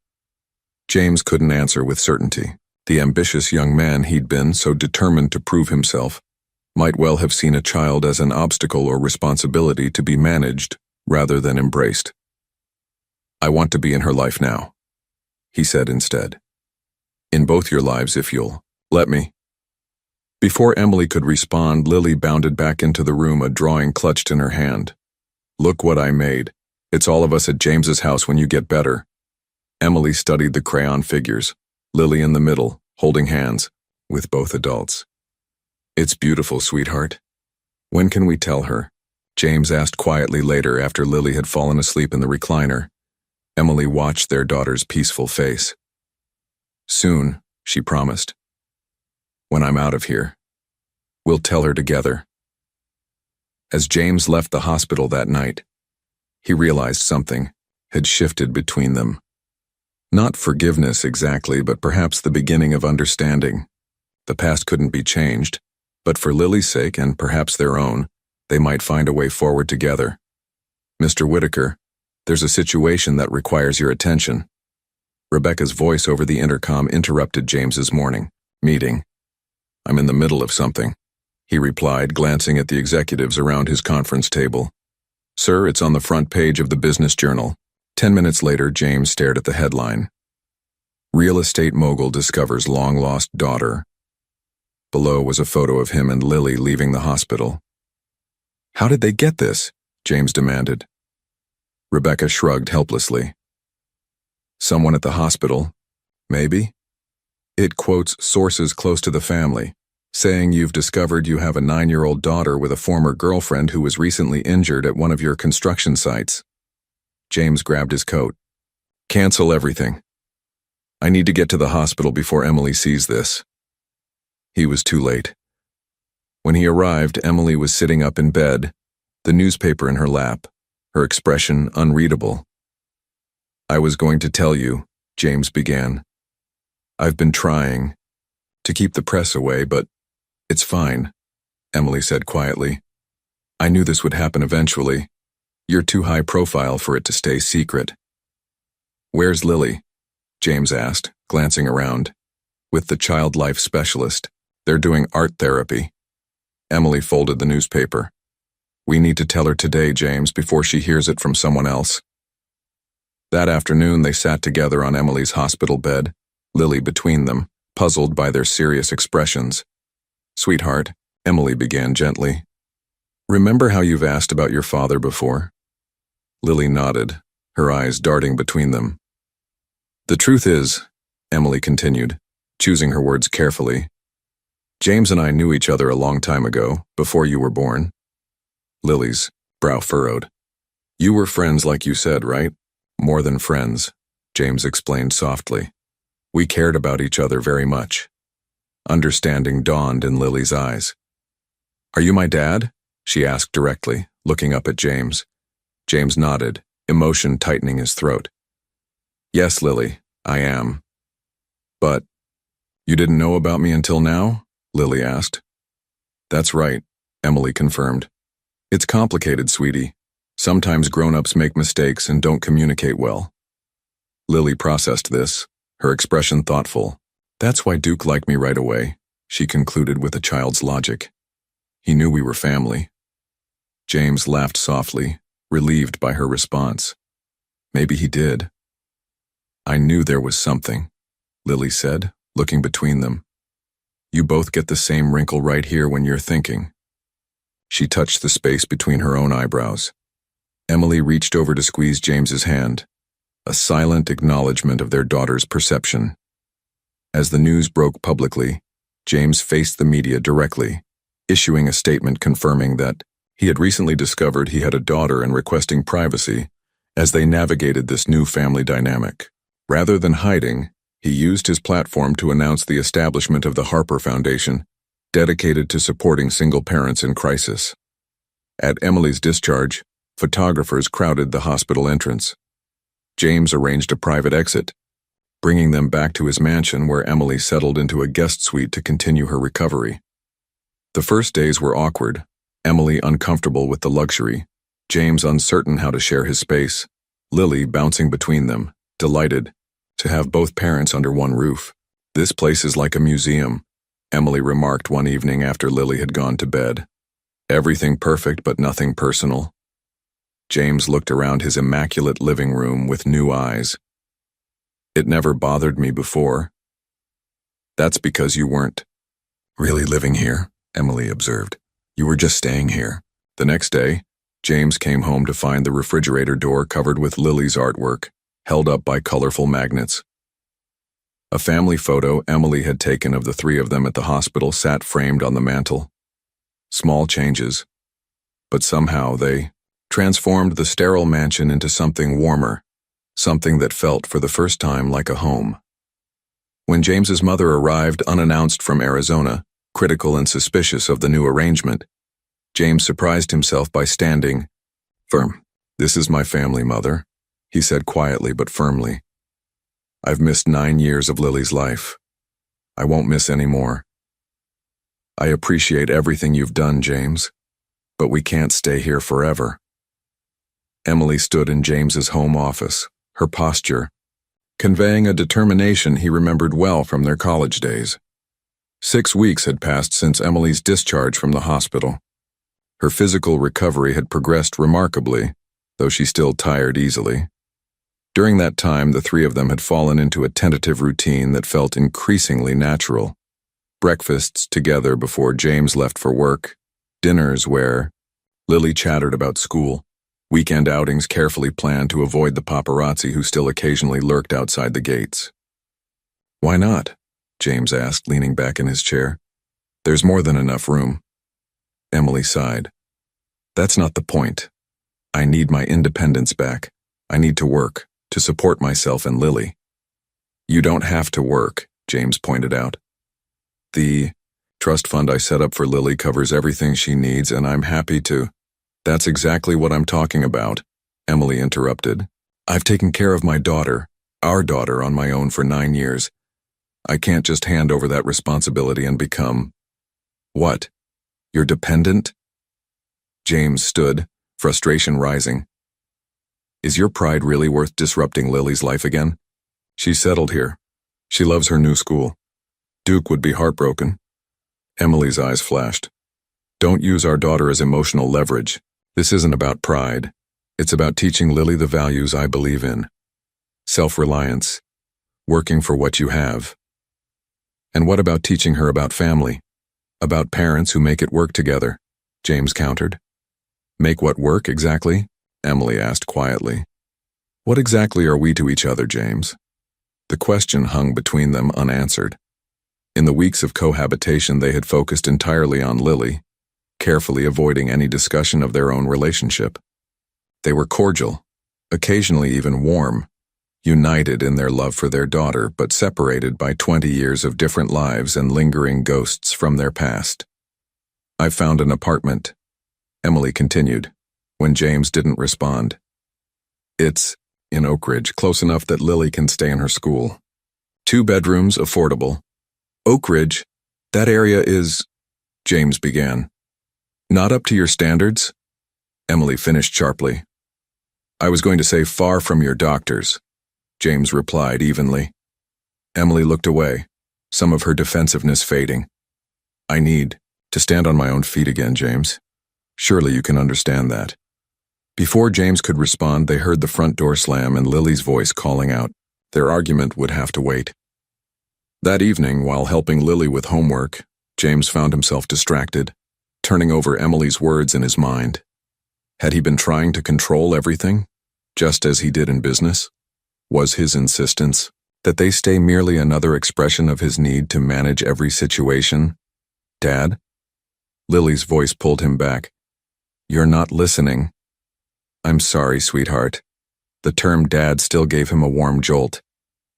James couldn't answer with certainty. The ambitious young man he'd been, so determined to prove himself, might well have seen a child as an obstacle or responsibility to be managed rather than embraced. I want to be in her life now, he said instead. In both your lives, if you'll let me. Before Emily could respond, Lily bounded back into the room, a drawing clutched in her hand. Look what I made. It's all of us at James's house when you get better. Emily studied the crayon figures, Lily in the middle, holding hands, with both adults. It's beautiful, sweetheart. When can we tell her? James asked quietly later after Lily had fallen asleep in the recliner. Emily watched their daughter's peaceful face. Soon, she promised. When I'm out of here. We'll tell her together. As James left the hospital that night, he realized something had shifted between them. Not forgiveness exactly, but perhaps the beginning of understanding. The past couldn't be changed, but for Lily's sake and perhaps their own, they might find a way forward together. Mr. Whitaker, there's a situation that requires your attention. Rebecca's voice over the intercom interrupted James's morning meeting. I'm in the middle of something, he replied, glancing at the executives around his conference table. Sir, it's on the front page of the Business Journal. 10 minutes later, James stared at the headline. Real estate mogul discovers long-lost daughter. Below was a photo of him and Lily leaving the hospital. How did they get this? James demanded. Rebecca shrugged helplessly. Someone at the hospital, maybe? It quotes sources close to the family, saying you've discovered you have a 9-year-old daughter with a former girlfriend who was recently injured at one of your construction sites. James grabbed his coat. Cancel everything. I need to get to the hospital before Emily sees this. He was too late. When he arrived, Emily was sitting up in bed, the newspaper in her lap, her expression unreadable. I was going to tell you, James began. I've been trying to keep the press away, but it's fine, Emily said quietly. I knew this would happen eventually. You're too high profile for it to stay secret. Where's Lily? James asked, glancing around. With the child life specialist. They're doing art therapy. Emily folded the newspaper. We need to tell her today, James, before she hears it from someone else. That afternoon, they sat together on Emily's hospital bed, Lily between them, puzzled by their serious expressions. Sweetheart, Emily began gently. Remember how you've asked about your father before? Lily nodded, her eyes darting between them. The truth is, Emily continued, choosing her words carefully, James and I knew each other a long time ago, before you were born. Lily's brow furrowed. You were friends like you said, right? More than friends, James explained softly. We cared about each other very much. Understanding dawned in Lily's eyes. Are you my dad? She asked directly, looking up at James. James nodded, emotion tightening his throat. Yes, Lily, I am. But you didn't know about me until now? Lily asked. That's right, Emily confirmed. It's complicated, sweetie. Sometimes grown-ups make mistakes and don't communicate well. Lily processed this, her expression thoughtful. That's why Duke liked me right away, she concluded with a child's logic. He knew we were family. James laughed softly, relieved by her response. Maybe he did. I knew there was something, Lily said, looking between them. You both get the same wrinkle right here when you're thinking. She touched the space between her own eyebrows. Emily reached over to squeeze James's hand, a silent acknowledgement of their daughter's perception. As the news broke publicly, James faced the media directly, issuing a statement confirming that he had recently discovered he had a daughter and requesting privacy as they navigated this new family dynamic. Rather than hiding, he used his platform to announce the establishment of the Harper Foundation, dedicated to supporting single parents in crisis. At Emily's discharge, photographers crowded the hospital entrance. James arranged a private exit, bringing them back to his mansion where Emily settled into a guest suite to continue her recovery. The first days were awkward, Emily uncomfortable with the luxury, James uncertain how to share his space, Lily bouncing between them, delighted to have both parents under one roof. This place is like a museum, Emily remarked one evening after Lily had gone to bed. Everything perfect but nothing personal. James looked around his immaculate living room with new eyes. It never bothered me before. That's because you weren't really living here, Emily observed. You were just staying here. The next day, James came home to find the refrigerator door covered with Lily's artwork, held up by colorful magnets. A family photo Emily had taken of the three of them at the hospital sat framed on the mantel. Small changes, but somehow they transformed the sterile mansion into something warmer, something that felt for the first time like a home. When James's mother arrived unannounced from Arizona, critical and suspicious of the new arrangement, James surprised himself by standing firm. This is my family, Mother, he said quietly but firmly. I've missed 9 years of Lily's life. I won't miss any more. I appreciate everything you've done, James, but we can't stay here forever. Emily stood in James's home office, her posture conveying a determination he remembered well from their college days. 6 weeks had passed since Emily's discharge from the hospital. Her physical recovery had progressed remarkably, though she still tired easily. During that time, the three of them had fallen into a tentative routine that felt increasingly natural. Breakfasts together before James left for work, dinners where Lily chattered about school, Weekend outings carefully planned to avoid the paparazzi who still occasionally lurked outside the gates. "Why not?" James asked, leaning back in his chair. "There's more than enough room." Emily sighed. "That's not the point. I need my independence back. I need to work, to support myself and Lily." "You don't have to work," James pointed out. "The trust fund I set up for Lily covers everything she needs, and I'm happy to—" "That's exactly what I'm talking about," Emily interrupted. "I've taken care of my daughter, our daughter, on my own for 9 years. I can't just hand over that responsibility and become—" "What? Your dependent?" James stood, frustration rising. "Is your pride really worth disrupting Lily's life again? She's settled here. She loves her new school. Duke would be heartbroken." Emily's eyes flashed. "Don't use our daughter as emotional leverage. This isn't about pride. It's about teaching Lily the values I believe in. Self-reliance. Working for what you have. And what about teaching her about family? About parents who make it work together?" James countered. "Make what work, exactly?" Emily asked quietly. "What exactly are we to each other, James?" The question hung between them unanswered. In the weeks of cohabitation, they had focused entirely on Lily, carefully avoiding any discussion of their own relationship. They were cordial, occasionally even warm, united in their love for their daughter, but separated by 20 years of different lives and lingering ghosts from their past. "I've found an apartment," Emily continued, when James didn't respond. "It's in Oak Ridge, close enough that Lily can stay in her school. 2 bedrooms, affordable." "Oak Ridge? That area is—" James began. "Not up to your standards?" Emily finished sharply. "I was going to say far from your doctor's," James replied evenly. Emily looked away, some of her defensiveness fading. "I need to stand on my own feet again, James. Surely you can understand that." Before James could respond, they heard the front door slam and Lily's voice calling out. Their argument would have to wait. That evening, while helping Lily with homework, James found himself distracted, turning over Emily's words in his mind. Had he been trying to control everything, just as he did in business? Was his insistence that they stay merely another expression of his need to manage every situation? "Dad?" Lily's voice pulled him back. "You're not listening." "I'm sorry, sweetheart." The term dad still gave him a warm jolt.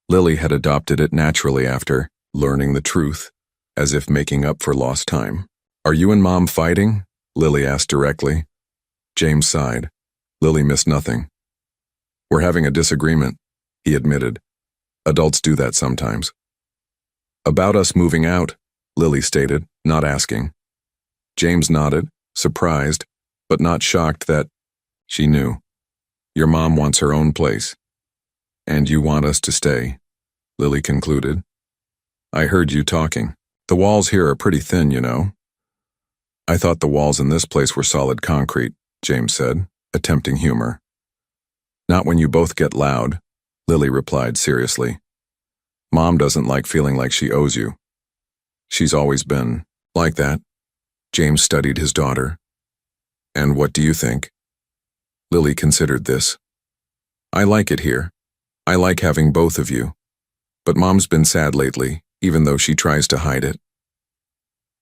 Lily had adopted it naturally after learning the truth, as if making up for lost time. "Are you and Mom fighting?" Lily asked directly. James sighed. Lily missed nothing. "We're having a disagreement," he admitted. "Adults do that sometimes." "About us moving out," Lily stated, not asking. James nodded, surprised, but not shocked that she knew. "Your mom wants her own place. And you want us to stay," Lily concluded. "I heard you talking. The walls here are pretty thin, you know." "I thought the walls in this place were solid concrete," James said, attempting humor. "Not when you both get loud," Lily replied seriously. "Mom doesn't like feeling like she owes you. She's always been like that." James studied his daughter. "And what do you think?" Lily considered this. "I like it here. I like having both of you. But Mom's been sad lately, even though she tries to hide it."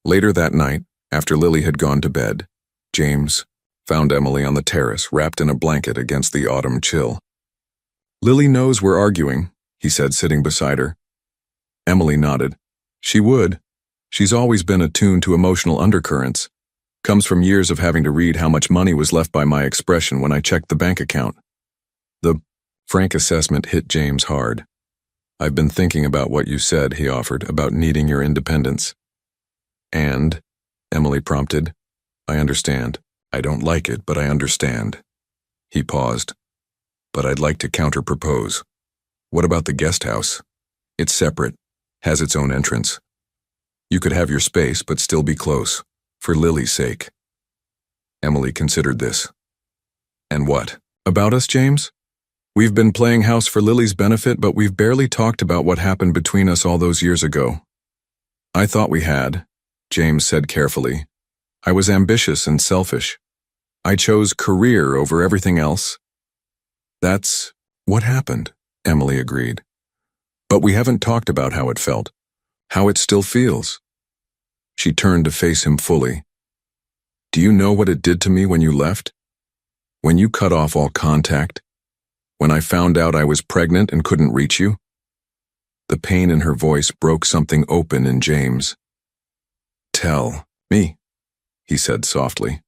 Later that night, after Lily had gone to bed, James found Emily on the terrace, wrapped in a blanket against the autumn chill. "Lily knows we're arguing," he said, sitting beside her. Emily nodded. "She would. She's always been attuned to emotional undercurrents. Comes from years of having to read how much money was left by my expression when I checked the bank account." The frank assessment hit James hard. "I've been thinking about what you said," he offered, "about needing your independence." "And," Emily prompted, "I understand. I don't like it, but I understand." He paused. "But I'd like to counter-propose. What about the guest house? It's separate, has its own entrance. You could have your space, but still be close, for Lily's sake." Emily considered this. "And what about us, James? We've been playing house for Lily's benefit, but we've barely talked about what happened between us all those years ago." "I thought we had," James said carefully. "I was ambitious and selfish. I chose career over everything else. That's what happened, Emily agreed. But we haven't talked about how it felt, how it still feels. She turned to face him fully. Do you know what it did to me when you left? When you cut off all contact? When I found out I was pregnant and couldn't reach you? The pain in her voice broke something open in James. Tell me, he said softly.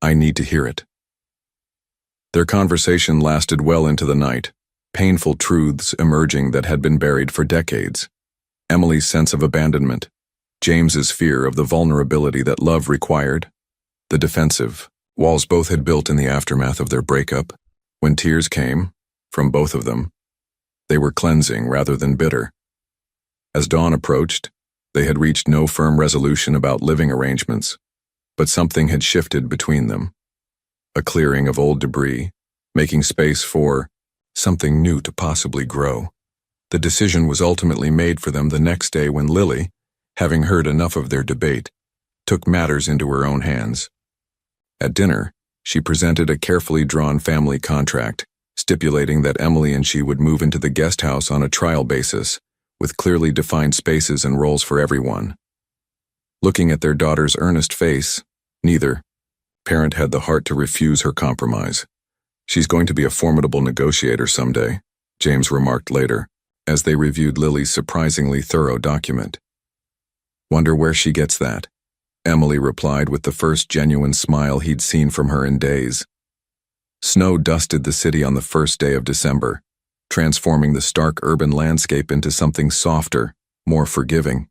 I need to hear it. Their conversation lasted well into the night, painful truths emerging that had been buried for decades. Emily's sense of abandonment, James's fear of the vulnerability that love required, the defensive walls both had built in the aftermath of their breakup. When tears came, from both of them, they were cleansing rather than bitter. As dawn approached, they had reached no firm resolution about living arrangements, but something had shifted between them. A clearing of old debris, making space for something new to possibly grow. The decision was ultimately made for them the next day when Lily, having heard enough of their debate, took matters into her own hands. At dinner, she presented a carefully drawn family contract, stipulating that Emily and she would move into the guest house on a trial basis, with clearly defined spaces and roles for everyone. Looking at their daughter's earnest face, neither parent had the heart to refuse her compromise. She's going to be a formidable negotiator someday, James remarked later, as they reviewed Lily's surprisingly thorough document. Wonder where she gets that, Emily replied with the first genuine smile he'd seen from her in days. Snow dusted the city on the first day of December, transforming the stark urban landscape into something softer, more forgiving.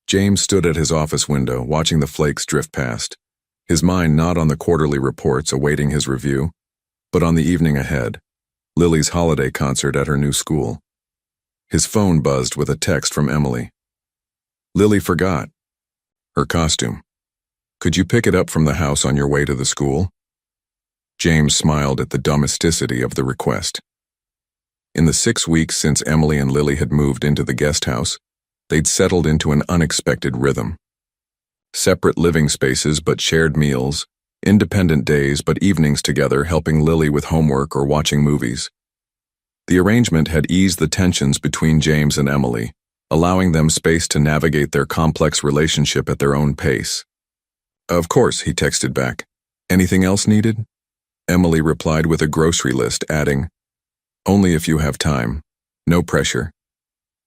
James stood at his office window, watching the flakes drift past, his mind not on the quarterly reports awaiting his review, but on the evening ahead, Lily's holiday concert at her new school. His phone buzzed with a text from Emily. Lily forgot her costume. Could you pick it up from the house on your way to the school? James smiled at the domesticity of the request. In the 6 weeks since Emily and Lily had moved into the guest house, they'd settled into an unexpected rhythm. Separate living spaces but shared meals, independent days but evenings together helping Lily with homework or watching movies. The arrangement had eased the tensions between James and Emily, allowing them space to navigate their complex relationship at their own pace. Of course, he texted back. Anything else needed? Emily replied with a grocery list, adding, only if you have time. No pressure.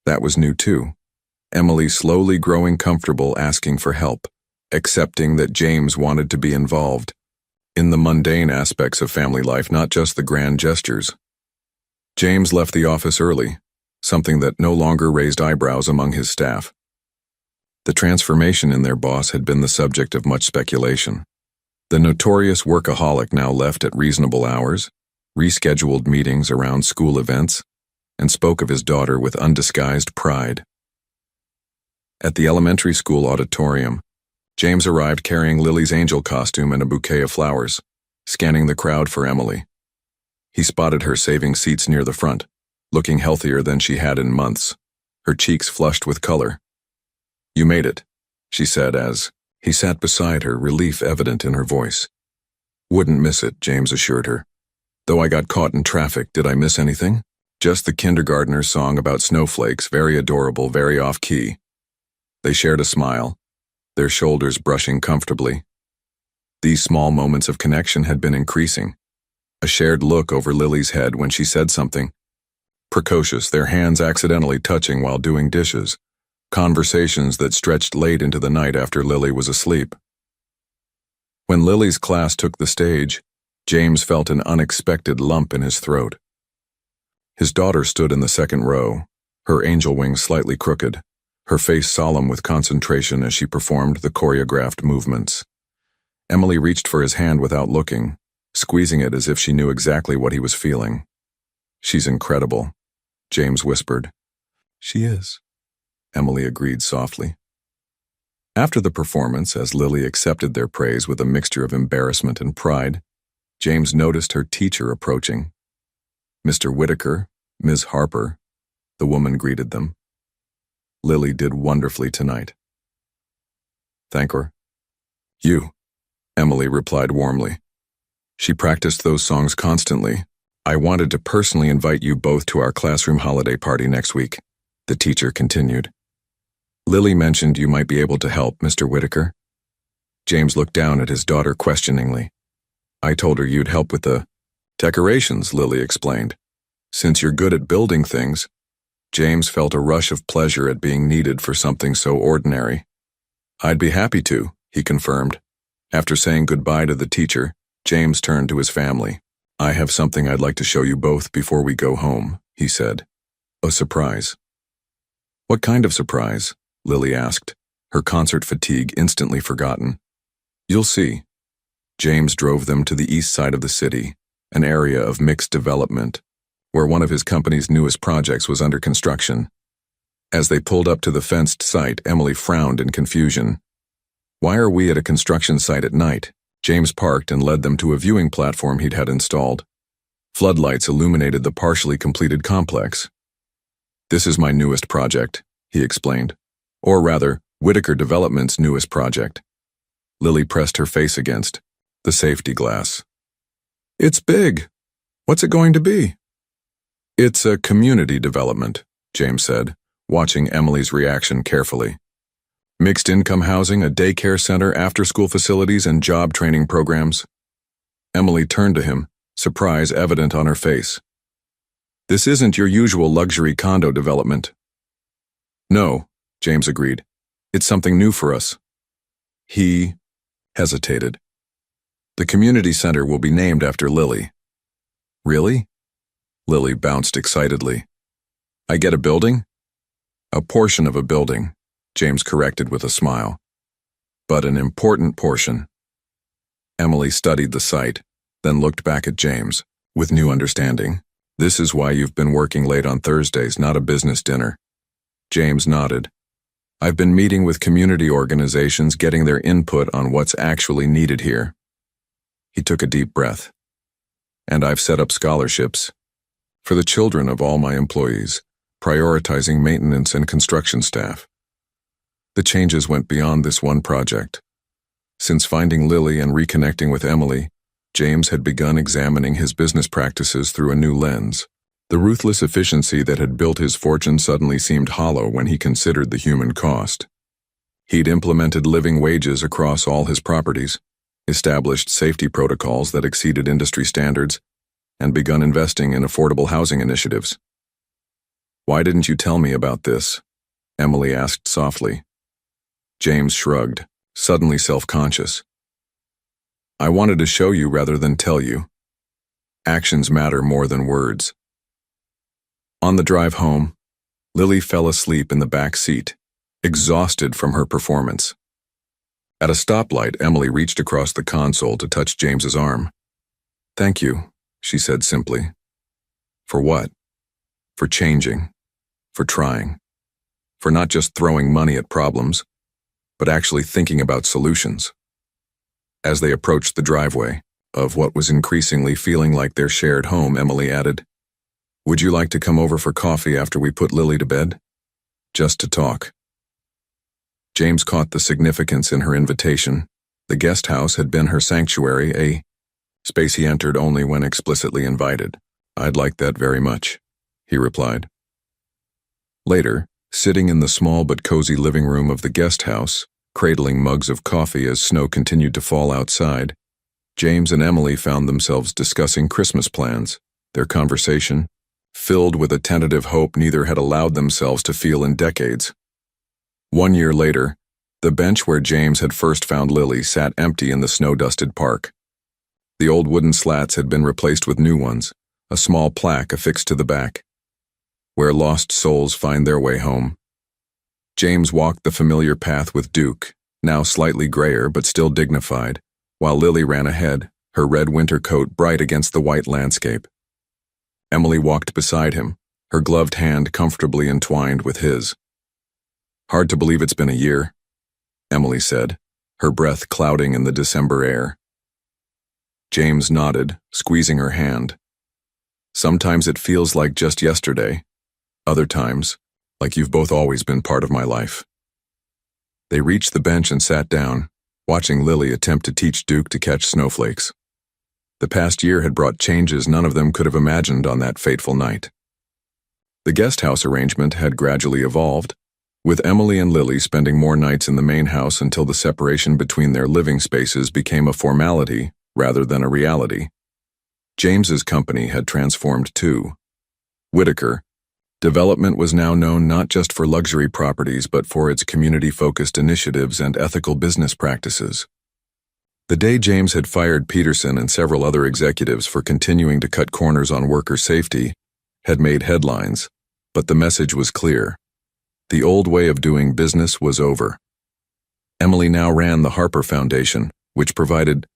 That was new too. Emily slowly growing comfortable asking for help, accepting that James wanted to be involved in the mundane aspects of family life, not just the grand gestures. James left the office early, something that no longer raised eyebrows among his staff. The transformation in their boss had been the subject of much speculation. The notorious workaholic now left at reasonable hours, rescheduled meetings around school events, and spoke of his daughter with undisguised pride. At the elementary school auditorium, James arrived carrying Lily's angel costume and a bouquet of flowers, scanning the crowd for Emily. He spotted her saving seats near the front, looking healthier than she had in months, her cheeks flushed with color. You made it, she said as he sat beside her, relief evident in her voice. Wouldn't miss it, James assured her. Though I got caught in traffic, did I miss anything? Just the kindergartner's song about snowflakes, very adorable, very off-key. They shared a smile, their shoulders brushing comfortably. These small moments of connection had been increasing. A shared look over Lily's head when she said something precocious, their hands accidentally touching while doing dishes. Conversations that stretched late into the night after Lily was asleep. When Lily's class took the stage, James felt an unexpected lump in his throat. His daughter stood in the second row, her angel wings slightly crooked, her face solemn with concentration as she performed the choreographed movements. Emily reached for his hand without looking, squeezing it as if she knew exactly what he was feeling. She's incredible, James whispered. She is, Emily agreed softly. After the performance, as Lily accepted their praise with a mixture of embarrassment and pride, James noticed her teacher approaching. Mr. Whitaker, Ms. Harper, the woman greeted them. Lily did wonderfully tonight. Thank her. You, Emily replied warmly. She practiced those songs constantly. I wanted to personally invite you both to our classroom holiday party next week, the teacher continued. Lily mentioned you might be able to help, Mr. Whitaker. James looked down at his daughter questioningly. I told her you'd help with the decorations, Lily explained. Since you're good at building things, James felt a rush of pleasure at being needed for something so ordinary. I'd be happy to, he confirmed. After saying goodbye to the teacher, James turned to his family. I have something I'd like to show you both before we go home, he said. A surprise. What kind of surprise? Lily asked, her concert fatigue instantly forgotten. You'll see. James drove them to the east side of the city, an area of mixed development, where one of his company's newest projects was under construction. As they pulled up to the fenced site, Emily frowned in confusion. Why are we at a construction site at night? James parked and led them to a viewing platform he'd had installed. Floodlights illuminated the partially completed complex. This is my newest project, he explained. Or rather, Whitaker Development's newest project. Lily pressed her face against the safety glass. It's big. What's it going to be? It's a community development, James said, watching Emily's reaction carefully. Mixed income housing, a daycare center, after-school facilities, and job training programs. Emily turned to him, surprise evident on her face. This isn't your usual luxury condo development. No, James agreed. It's something new for us. He hesitated. The community center will be named after Lily. Really? Lily bounced excitedly. I get a building? A portion of a building, James corrected with a smile. But an important portion. Emily studied the site, then looked back at James, with new understanding. This is why you've been working late on Thursdays, not a business dinner. James nodded. I've been meeting with community organizations, getting their input on what's actually needed here. He took a deep breath. And I've set up scholarships for the children of all my employees, prioritizing maintenance and construction staff. The changes went beyond this one project. Since finding Lily and reconnecting with Emily, James had begun examining his business practices through a new lens. The ruthless efficiency that had built his fortune suddenly seemed hollow when he considered the human cost. He'd implemented living wages across all his properties, established safety protocols that exceeded industry standards, and begun investing in affordable housing initiatives. Why didn't you tell me about this? Emily asked softly. James shrugged, suddenly self-conscious. I wanted to show you rather than tell you. Actions matter more than words. On the drive home, Lily fell asleep in the back seat, exhausted from her performance. At a stoplight, Emily reached across the console to touch James's arm. Thank you, she said simply. For what? For changing. For trying. For not just throwing money at problems, but actually thinking about solutions. As they approached the driveway of what was increasingly feeling like their shared home, Emily added, Would you like to come over for coffee after we put Lily to bed? Just to talk. James caught the significance in her invitation. The guest house had been her sanctuary, a space he entered only when explicitly invited. I'd like that very much, he replied. Later, sitting in the small but cozy living room of the guest house, cradling mugs of coffee as snow continued to fall outside, James and Emily found themselves discussing Christmas plans, their conversation filled with a tentative hope neither had allowed themselves to feel in decades. 1 year later, the bench where James had first found Lily sat empty in the snow-dusted park. The old wooden slats had been replaced with new ones, a small plaque affixed to the back. Where lost souls find their way home. James walked the familiar path with Duke, now slightly grayer but still dignified, while Lily ran ahead, her red winter coat bright against the white landscape. Emily walked beside him, her gloved hand comfortably entwined with his. Hard to believe it's been a year, Emily said, her breath clouding in the December air. James nodded, squeezing her hand. Sometimes it feels like just yesterday. Other times, like you've both always been part of my life. They reached the bench and sat down, watching Lily attempt to teach Duke to catch snowflakes. The past year had brought changes none of them could have imagined on that fateful night. The guest house arrangement had gradually evolved, with Emily and Lily spending more nights in the main house until the separation between their living spaces became a formality rather than a reality. James's company had transformed too. Whitaker Development was now known not just for luxury properties but for its community-focused initiatives and ethical business practices. The day James had fired Peterson and several other executives for continuing to cut corners on worker safety had made headlines, but the message was clear. The old way of doing business was over. Emily now ran the Harper Foundation, which provided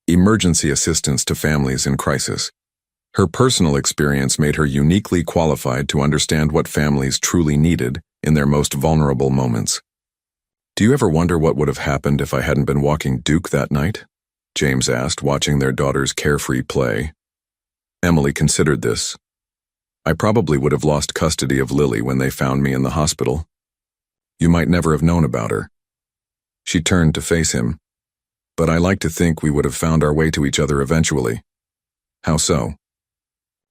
emergency assistance to families in crisis. Her personal experience made her uniquely qualified to understand what families truly needed in their most vulnerable moments. "Do you ever wonder what would have happened if I hadn't been walking Duke that night?" James asked, watching their daughter's carefree play. Emily considered this. "I probably would have lost custody of Lily when they found me in the hospital. You might never have known about her." She turned to face him. "But I like to think we would have found our way to each other eventually." "How so?"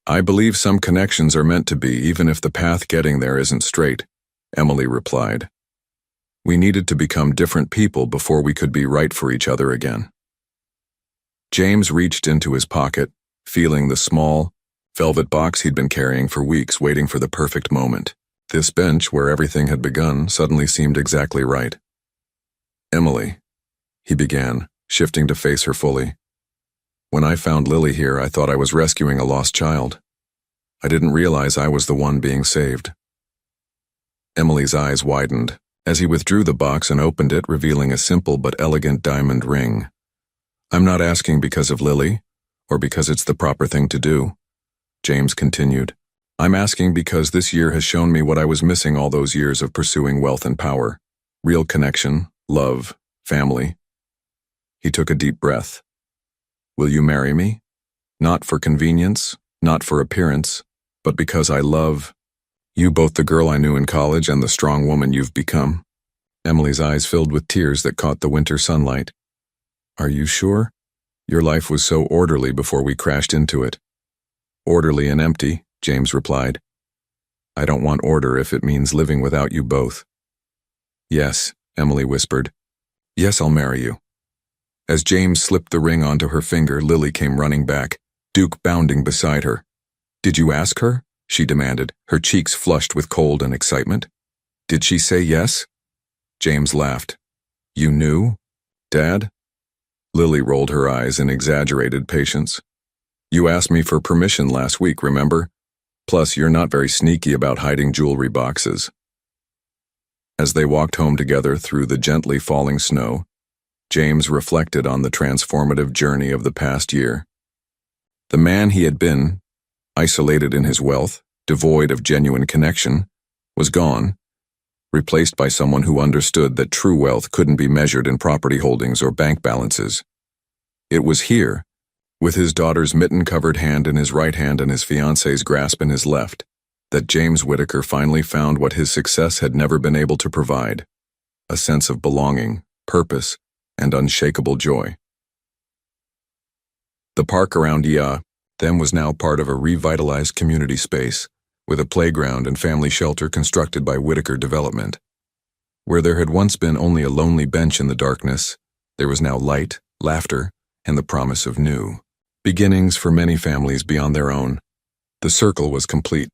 "I believe some connections are meant to be, even if the path getting there isn't straight," Emily replied. "We needed to become different people before we could be right for each other again." James reached into his pocket, feeling the small, velvet box he'd been carrying for weeks, waiting for the perfect moment. This bench, where everything had begun, suddenly seemed exactly right. "Emily," he began, shifting to face her fully. "When I found Lily here, I thought I was rescuing a lost child. I didn't realize I was the one being saved." Emily's eyes widened as he withdrew the box and opened it, revealing a simple but elegant diamond ring. "I'm not asking because of Lily, or because it's the proper thing to do," James continued. "I'm asking because this year has shown me what I was missing all those years of pursuing wealth and power. Real connection, love, family." He took a deep breath. "Will you marry me? Not for convenience, not for appearance, but because I love you, both the girl I knew in college and the strong woman you've become." Emily's eyes filled with tears that caught the winter sunlight. "Are you sure? Your life was so orderly before we crashed into it." "Orderly and empty," James replied. "I don't want order if it means living without you both." "Yes," Emily whispered. "Yes, I'll marry you." As James slipped the ring onto her finger, Lily came running back, Duke bounding beside her. "Did you ask her?" she demanded, her cheeks flushed with cold and excitement. "Did she say yes?" James laughed. "You knew, Dad?" Lily rolled her eyes in exaggerated patience. "You asked me for permission last week, remember? Plus, you're not very sneaky about hiding jewelry boxes." As they walked home together through the gently falling snow, James reflected on the transformative journey of the past year. The man he had been, isolated in his wealth, devoid of genuine connection, was gone, replaced by someone who understood that true wealth couldn't be measured in property holdings or bank balances. It was here, with his daughter's mitten-covered hand in his right hand and his fiancée's grasp in his left, that James Whitaker finally found what his success had never been able to provide: a sense of belonging, purpose, and unshakable joy. The park around them was now part of a revitalized community space, with a playground and family shelter constructed by Whitaker Development. Where there had once been only a lonely bench in the darkness, there was now light, laughter, and the promise of new beginnings for many families beyond their own. The circle was complete.